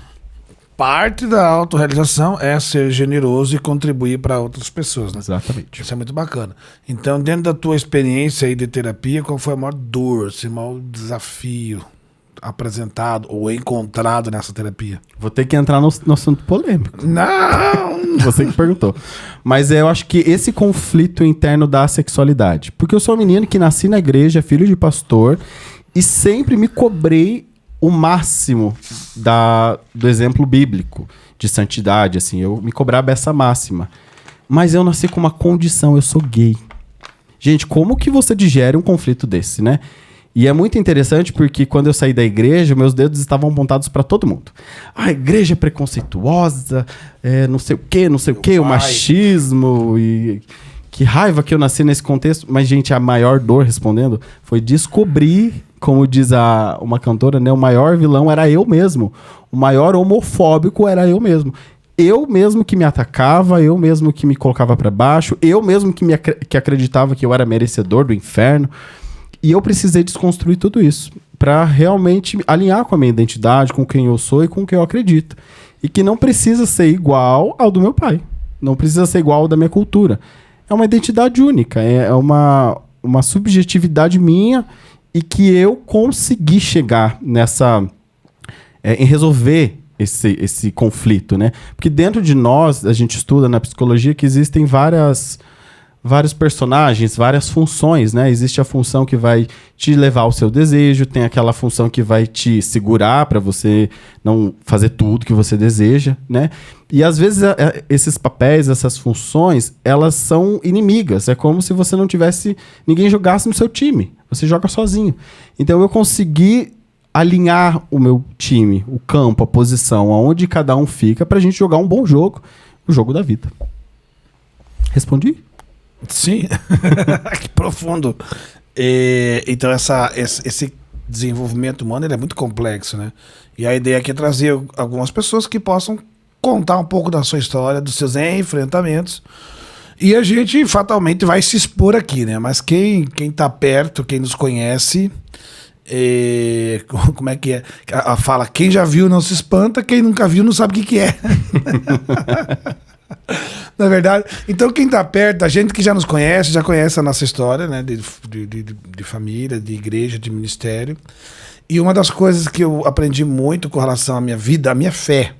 Parte da autorrealização é ser generoso e contribuir para outras pessoas, né? Exatamente. Isso é muito bacana. Então, dentro da tua experiência aí de terapia, qual foi a maior dor, o maior desafio apresentado ou encontrado nessa terapia? Vou ter que entrar no assunto polêmico. Não! Você que perguntou. Mas eu acho que esse conflito interno da sexualidade. Porque eu sou um menino que nasci na igreja, filho de pastor, e sempre me cobrei o máximo do exemplo bíblico de santidade, assim. Eu me cobrava essa máxima. Mas eu nasci com uma condição, eu sou gay. Gente, como que você digere um conflito desse, né? E é muito interessante porque quando eu saí da igreja, meus dedos estavam apontados para todo mundo. A igreja é preconceituosa, não sei o que, o machismo e... Que raiva que eu nasci nesse contexto. Mas, gente, a maior dor, respondendo, foi descobrir, como diz uma cantora, né? O maior vilão era eu mesmo. O maior homofóbico era eu mesmo. Eu mesmo que me atacava, eu mesmo que me colocava para baixo, eu mesmo que acreditava que eu era merecedor do inferno. E eu precisei desconstruir tudo isso para realmente alinhar com a minha identidade, com quem eu sou e com o que eu acredito. E que não precisa ser igual ao do meu pai. Não precisa ser igual ao da minha cultura. É uma identidade única, é uma subjetividade minha e que eu consegui chegar em resolver esse conflito, né? Porque dentro de nós, a gente estuda na psicologia que existem vários personagens, várias funções, né? Existe a função que vai te levar ao seu desejo, tem aquela função que vai te segurar para você não fazer tudo que você deseja, né? E às vezes esses papéis, essas funções, elas são inimigas. É como se você não tivesse... Ninguém jogasse no seu time. Você joga sozinho. Então eu consegui alinhar o meu time, o campo, a posição, aonde cada um fica, pra gente jogar um bom jogo, o jogo da vida. Respondi? Sim. Que profundo. Então esse desenvolvimento humano ele é muito complexo, né? E a ideia aqui é trazer algumas pessoas que possam contar um pouco da sua história, dos seus enfrentamentos. E a gente fatalmente vai se expor aqui, né? Mas quem tá perto, quem nos conhece, como é que é? Fala, quem já viu não se espanta, quem nunca viu não sabe o que é. Na verdade, então quem tá perto, a gente que já nos conhece, já conhece a nossa história, né? De família, de igreja, de ministério. E uma das coisas que eu aprendi muito com relação à minha vida, à minha fé,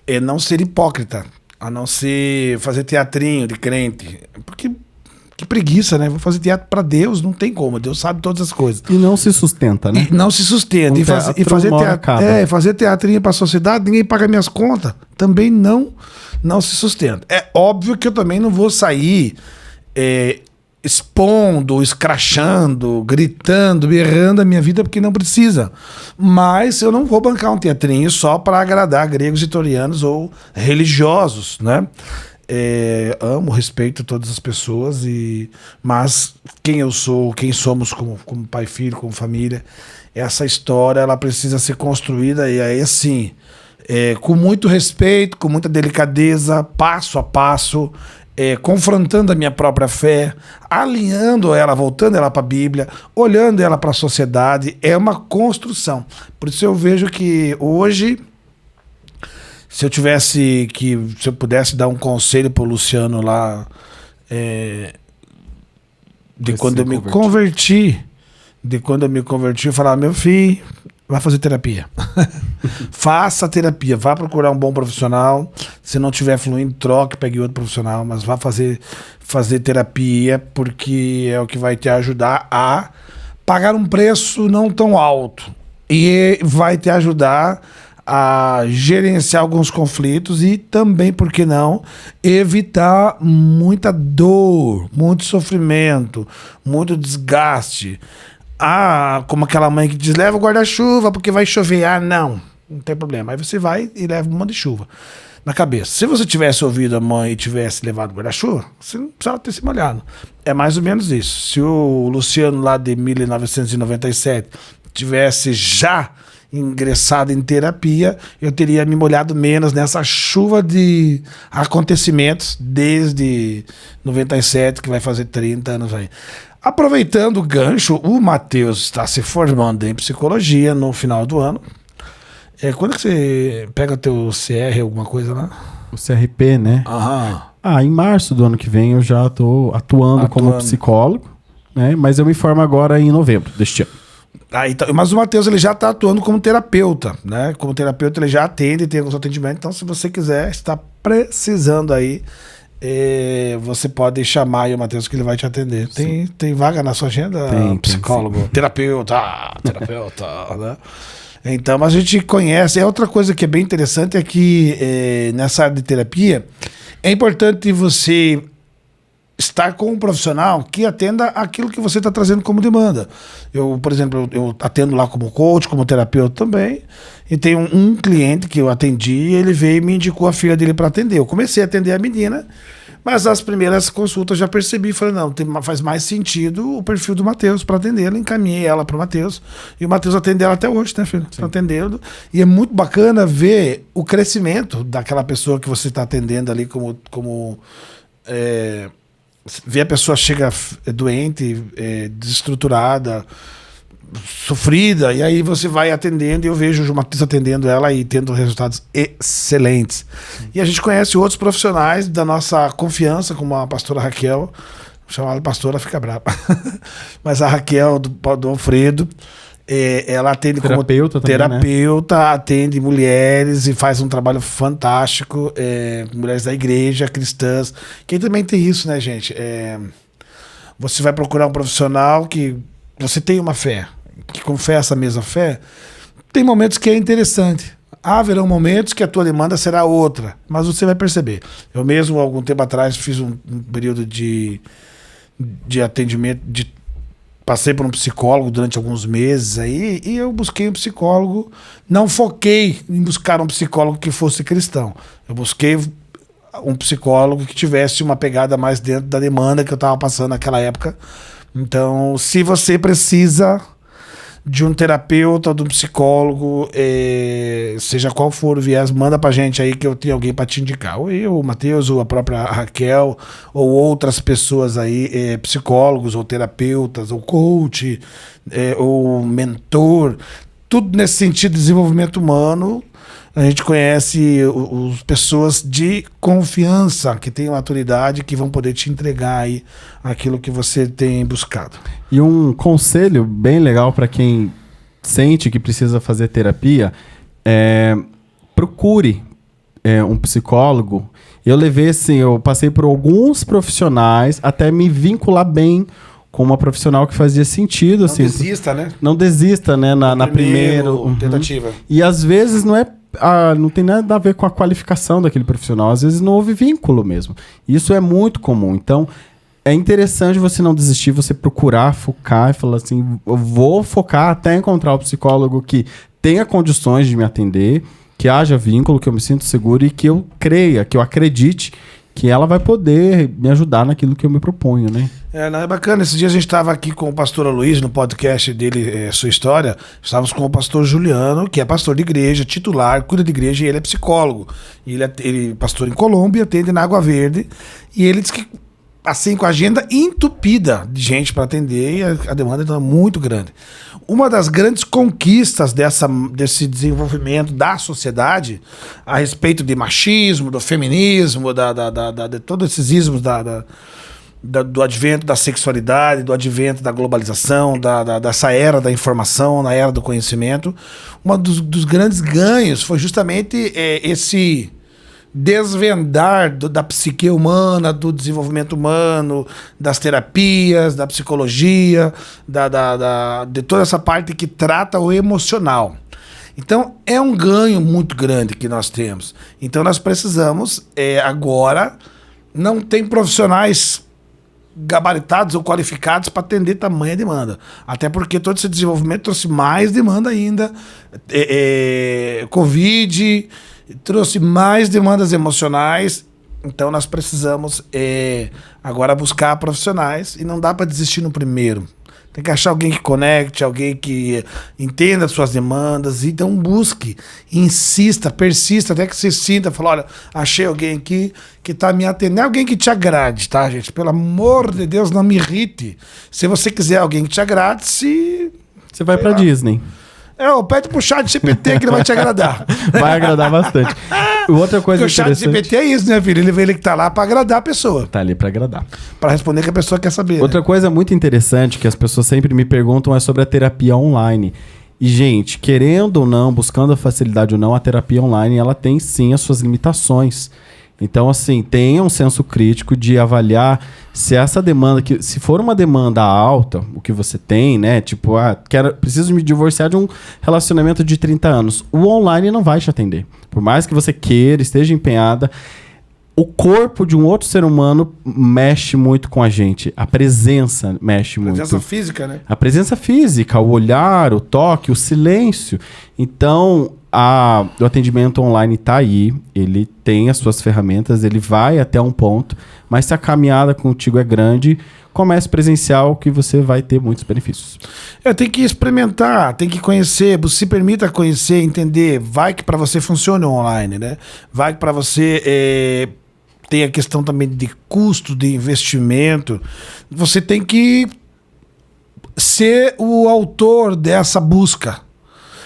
é não ser hipócrita, a não ser fazer teatrinho de crente. Porque que preguiça, né? Vou fazer teatro pra Deus, não tem como. Deus sabe todas as coisas. E não se sustenta, né? E não se sustenta. E fazer teatro, fazer teatrinho pra sociedade, ninguém paga minhas contas. Também não se sustenta. É óbvio que eu também não vou sair expondo, escrachando, gritando, berrando a minha vida, porque não precisa. Mas eu não vou bancar um teatrinho só para agradar gregos, vitorianos ou religiosos, né? Amo, respeito todas as pessoas, mas quem eu sou, quem somos como pai e filho, como família, essa história ela precisa ser construída e aí assim, com muito respeito, com muita delicadeza, passo a passo, confrontando a minha própria fé, alinhando ela, voltando ela para a Bíblia, olhando ela para a sociedade. É uma construção. Por isso eu vejo que hoje, se eu pudesse dar um conselho para o Luciano lá, de quando eu me converti, eu falava, meu filho, vai fazer terapia. Faça terapia, vá procurar um bom profissional. Se não tiver fluindo, troque, pegue outro profissional, mas vá fazer terapia, porque é o que vai te ajudar a pagar um preço não tão alto e vai te ajudar a gerenciar alguns conflitos e também, por que não, evitar muita dor, muito sofrimento, muito desgaste. Como aquela mãe que diz, leva o guarda-chuva porque vai chover. Não tem problema. Aí você vai e leva um monte de chuva na cabeça. Se você tivesse ouvido a mãe e tivesse levado o guarda-chuva, você não precisava ter se molhado. É mais ou menos isso. Se o Luciano lá de 1997 tivesse já ingressado em terapia, eu teria me molhado menos nessa chuva de acontecimentos desde 97, que vai fazer 30 anos aí. Aproveitando o gancho, o Matheus está se formando em psicologia no final do ano. Quando que você pega teu CR, alguma coisa lá? O CRP, né? Em março do ano que vem eu já estou atuando como psicólogo, né? Mas eu me formo agora em novembro deste ano. Então, mas o Matheus ele já está atuando como terapeuta, né? Como terapeuta ele já atende, tem alguns atendimentos. Então, se você quiser, está precisando aí, você pode chamar aí o Matheus que ele vai te atender. Tem vaga na sua agenda? Tem, psicólogo, tem, terapeuta, né? Então, mas a gente conhece. Outra coisa que é bem interessante é que nessa área de terapia é importante você estar com um profissional que atenda aquilo que você está trazendo como demanda. Eu, por exemplo, eu atendo lá como coach, como terapeuta também, e tem um cliente que eu atendi, ele veio e me indicou a filha dele para atender. Eu comecei a atender a menina, mas as primeiras consultas já percebi, falei, não, faz mais sentido o perfil do Matheus para atendê-la, encaminhei ela para o Matheus, e o Matheus atende ela até hoje, né, filho? Está atendendo, e é muito bacana ver o crescimento daquela pessoa que você está atendendo ali ver a pessoa chega doente, desestruturada, sofrida, e aí você vai atendendo, e eu vejo o Matheus atendendo ela e tendo resultados excelentes. E a gente conhece outros profissionais da nossa confiança, como a pastora Raquel, chamar ela de pastora fica brava, mas a Raquel do Alfredo, ela atende terapeuta como terapeuta, também, né? Atende mulheres e faz um trabalho fantástico, mulheres da igreja, cristãs, que também tem isso, né, gente? Você vai procurar um profissional que você tem uma fé, que confessa a mesma fé. Tem momentos que é interessante. Haverão momentos que a tua demanda será outra, mas você vai perceber. Eu mesmo, algum tempo atrás, fiz um período de atendimento, passei por um psicólogo durante alguns meses aí, e eu busquei um psicólogo, não foquei em buscar um psicólogo que fosse cristão. Eu busquei um psicólogo que tivesse uma pegada mais dentro da demanda que eu estava passando naquela época. Então, se você precisa de um terapeuta, de um psicólogo, seja qual for o viés, manda pra gente aí que eu tenho alguém para te indicar. Ou eu, o Matheus, ou a própria Raquel, ou outras pessoas aí, psicólogos, ou terapeutas, ou coach, ou mentor. Tudo nesse sentido de desenvolvimento humano. A gente conhece pessoas de confiança, que têm maturidade, que vão poder te entregar aí aquilo que você tem buscado. E um conselho bem legal para quem sente que precisa fazer terapia procure um psicólogo, eu levei assim, eu passei por alguns profissionais até me vincular bem com uma profissional que fazia sentido. Não assim, desista, né? Não desista, né? Na primeira tentativa. E às vezes não tem nada a ver com a qualificação daquele profissional. Às vezes não houve vínculo mesmo. Isso é muito comum. Então, é interessante você não desistir, você procurar, focar e falar assim, eu vou focar até encontrar o psicólogo que tenha condições de me atender, que haja vínculo, que eu me sinta seguro e que eu creia, que eu acredite que ela vai poder me ajudar naquilo que eu me proponho, né? É bacana. Esses dias a gente estava aqui com o pastor Luiz, no podcast dele, Sua História. Estávamos com o pastor Juliano, que é pastor de igreja, titular, cuida de igreja, e ele é psicólogo. E ele é pastor em Colômbia, atende na Água Verde. E ele disse que, assim, com a agenda entupida de gente para atender, e a demanda então, é muito grande. Uma das grandes conquistas desse desenvolvimento da sociedade a respeito de machismo, do feminismo, de todos esses ismos do advento da sexualidade, do advento da globalização, dessa era da informação, na era do conhecimento, um dos grandes ganhos foi justamente esse desvendar da psique humana, do desenvolvimento humano, das terapias, da psicologia, de toda essa parte que trata o emocional. Então, é um ganho muito grande que nós temos. Então, nós precisamos, agora, não tem profissionais gabaritados ou qualificados para atender tamanha demanda. Até porque todo esse desenvolvimento trouxe mais demanda ainda. Covid trouxe mais demandas emocionais. Então nós precisamos agora buscar profissionais e não dá para desistir no primeiro. Tem que achar alguém que conecte, alguém que entenda as suas demandas. Então busque, insista, persista, até que você sinta, fala, olha, achei alguém aqui que está me atendendo. É alguém que te agrade, tá, gente? Pelo amor de Deus, não me irrite. Se você quiser alguém que te agrade, você vai para Disney. Pede pro chat GPT que ele vai te agradar. Vai agradar bastante. Outra coisa porque o chat GPT é isso, né, filho? Ele que tá lá pra agradar a pessoa. Tá ali pra agradar. Pra responder o que a pessoa quer saber. Outra coisa muito interessante que as pessoas sempre me perguntam é sobre a terapia online. E, gente, querendo ou não, buscando a facilidade ou não, a terapia online, ela tem sim as suas limitações. Então, assim, tenha um senso crítico de avaliar se essa demanda, se for uma demanda alta, o que você tem, né? Tipo, preciso me divorciar de um relacionamento de 30 anos. O online não vai te atender. Por mais que você queira, esteja empenhada, o corpo de um outro ser humano mexe muito com a gente. A presença mexe muito. A presença física, né? A presença física, o olhar, o toque, o silêncio. Então, o atendimento online está aí, ele tem as suas ferramentas, ele vai até um ponto, mas se a caminhada contigo é grande, comece presencial que você vai ter muitos benefícios. Tem que experimentar, tem que conhecer, se permita conhecer, entender, vai que para você funcione online, né? Vai que para você tem a questão também de custo, de investimento, você tem que ser o autor dessa busca.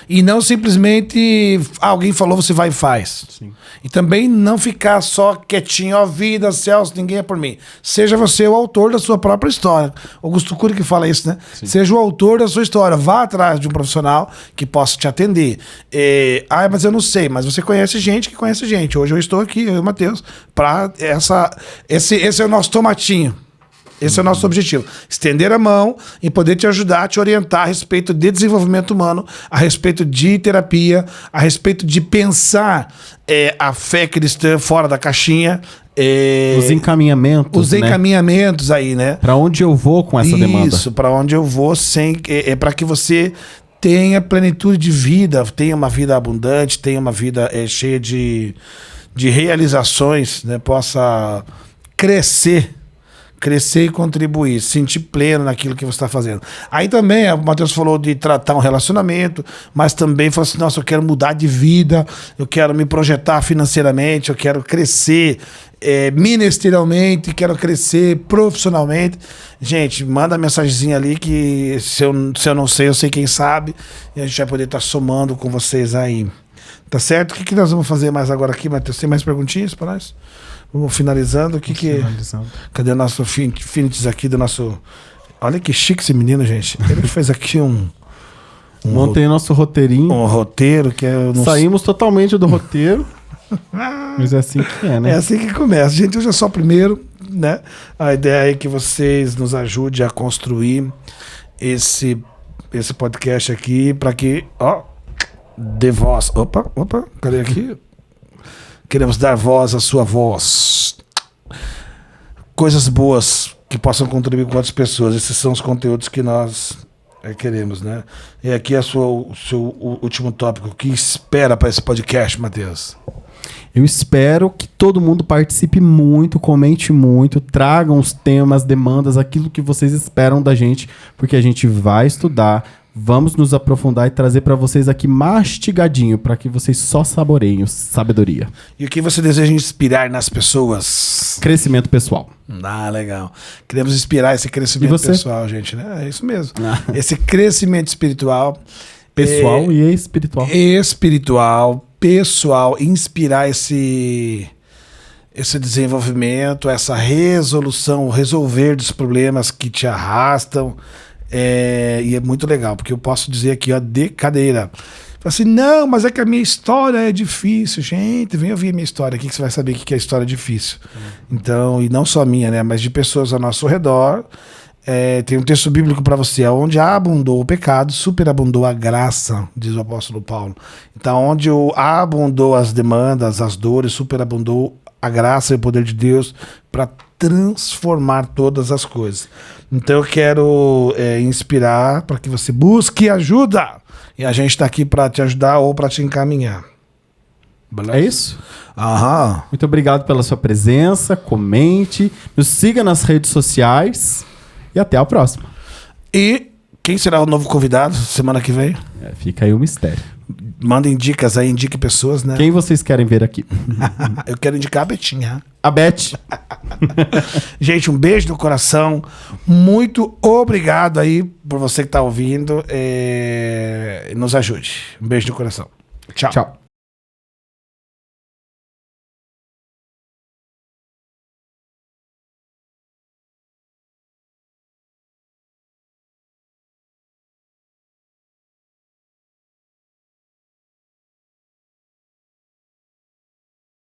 E não simplesmente alguém falou, você vai e faz. Sim. E também não ficar só quietinho, vida, céus, ninguém é por mim. Seja você o autor da sua própria história. Augusto Cury que fala isso, né? Sim. Seja o autor da sua história. Vá atrás de um profissional que possa te atender. Mas eu não sei, mas você conhece gente que conhece gente. Hoje eu estou aqui, eu e o Matheus, para esse é o nosso tomatinho. Esse é o nosso objetivo. Estender a mão e poder te ajudar, te orientar a respeito de desenvolvimento humano, a respeito de terapia, a respeito de pensar a fé cristã fora da caixinha. Os encaminhamentos. Os encaminhamentos aí, né? Para onde eu vou com essa demanda? Isso, para onde eu vou para que você tenha plenitude de vida, tenha uma vida abundante, tenha uma vida cheia de realizações, né? Possa crescer e contribuir, sentir pleno naquilo que você está fazendo. Aí também, o Matheus falou de tratar um relacionamento, mas também falou assim, nossa, eu quero mudar de vida, eu quero me projetar financeiramente, eu quero crescer ministerialmente, quero crescer profissionalmente. Gente, manda a mensagenzinha ali que se eu não sei, eu sei quem sabe, e a gente vai poder estar somando com vocês aí. Tá certo? O que nós vamos fazer mais agora aqui, Matheus? Tem mais perguntinhas para nós? Vamos finalizando. Cadê o nosso Finites aqui do nosso... Olha que chique esse menino, gente. Ele fez aqui Montei nosso roteirinho. Um roteiro que é... Saímos totalmente do roteiro. Mas é assim que é, né? É assim que começa. Gente, hoje é só o primeiro, né? A ideia é que vocês nos ajudem a construir esse podcast aqui para que, ó, dê voz. Opa, cadê aqui? Queremos dar voz à sua voz. Coisas boas que possam contribuir com outras pessoas. Esses são os conteúdos que nós queremos, né? E aqui é o seu último tópico. O que espera para esse podcast, Matheus? Eu espero que todo mundo participe muito, comente muito, tragam os temas, demandas, aquilo que vocês esperam da gente, porque a gente vai estudar, vamos nos aprofundar e trazer para vocês aqui mastigadinho, para que vocês só saboreiem sabedoria. E o que você deseja inspirar nas pessoas? Crescimento pessoal. Ah, legal. Queremos inspirar esse crescimento pessoal, gente, né? É isso mesmo. Esse crescimento espiritual. Pessoal e espiritual. Pessoal, inspirar esse desenvolvimento, essa resolução, o resolver dos problemas que te arrastam. E é muito legal, porque eu posso dizer aqui, ó, de cadeira. Fala assim, não, mas é que a minha história é difícil. Gente, vem ouvir a minha história aqui que você vai saber o que é história difícil. Então, e não só minha, né, mas de pessoas ao nosso redor. Tem um texto bíblico para você, onde abundou o pecado, superabundou a graça, diz o apóstolo Paulo. Então, onde abundou as demandas, as dores, superabundou a graça e o poder de Deus para transformar todas as coisas. Então, eu quero inspirar para que você busque ajuda. E a gente está aqui para te ajudar ou para te encaminhar. É isso? Aham. Muito obrigado pela sua presença, comente, nos siga nas redes sociais. E até a próxima. E quem será o novo convidado semana que vem? Fica aí o mistério. Mandem dicas aí, indique pessoas, né? Quem vocês querem ver aqui? Eu quero indicar a Betinha. A Beth. Gente, um beijo no coração. Muito obrigado aí por você que está ouvindo. Nos ajude. Um beijo no coração. Tchau. Tchau.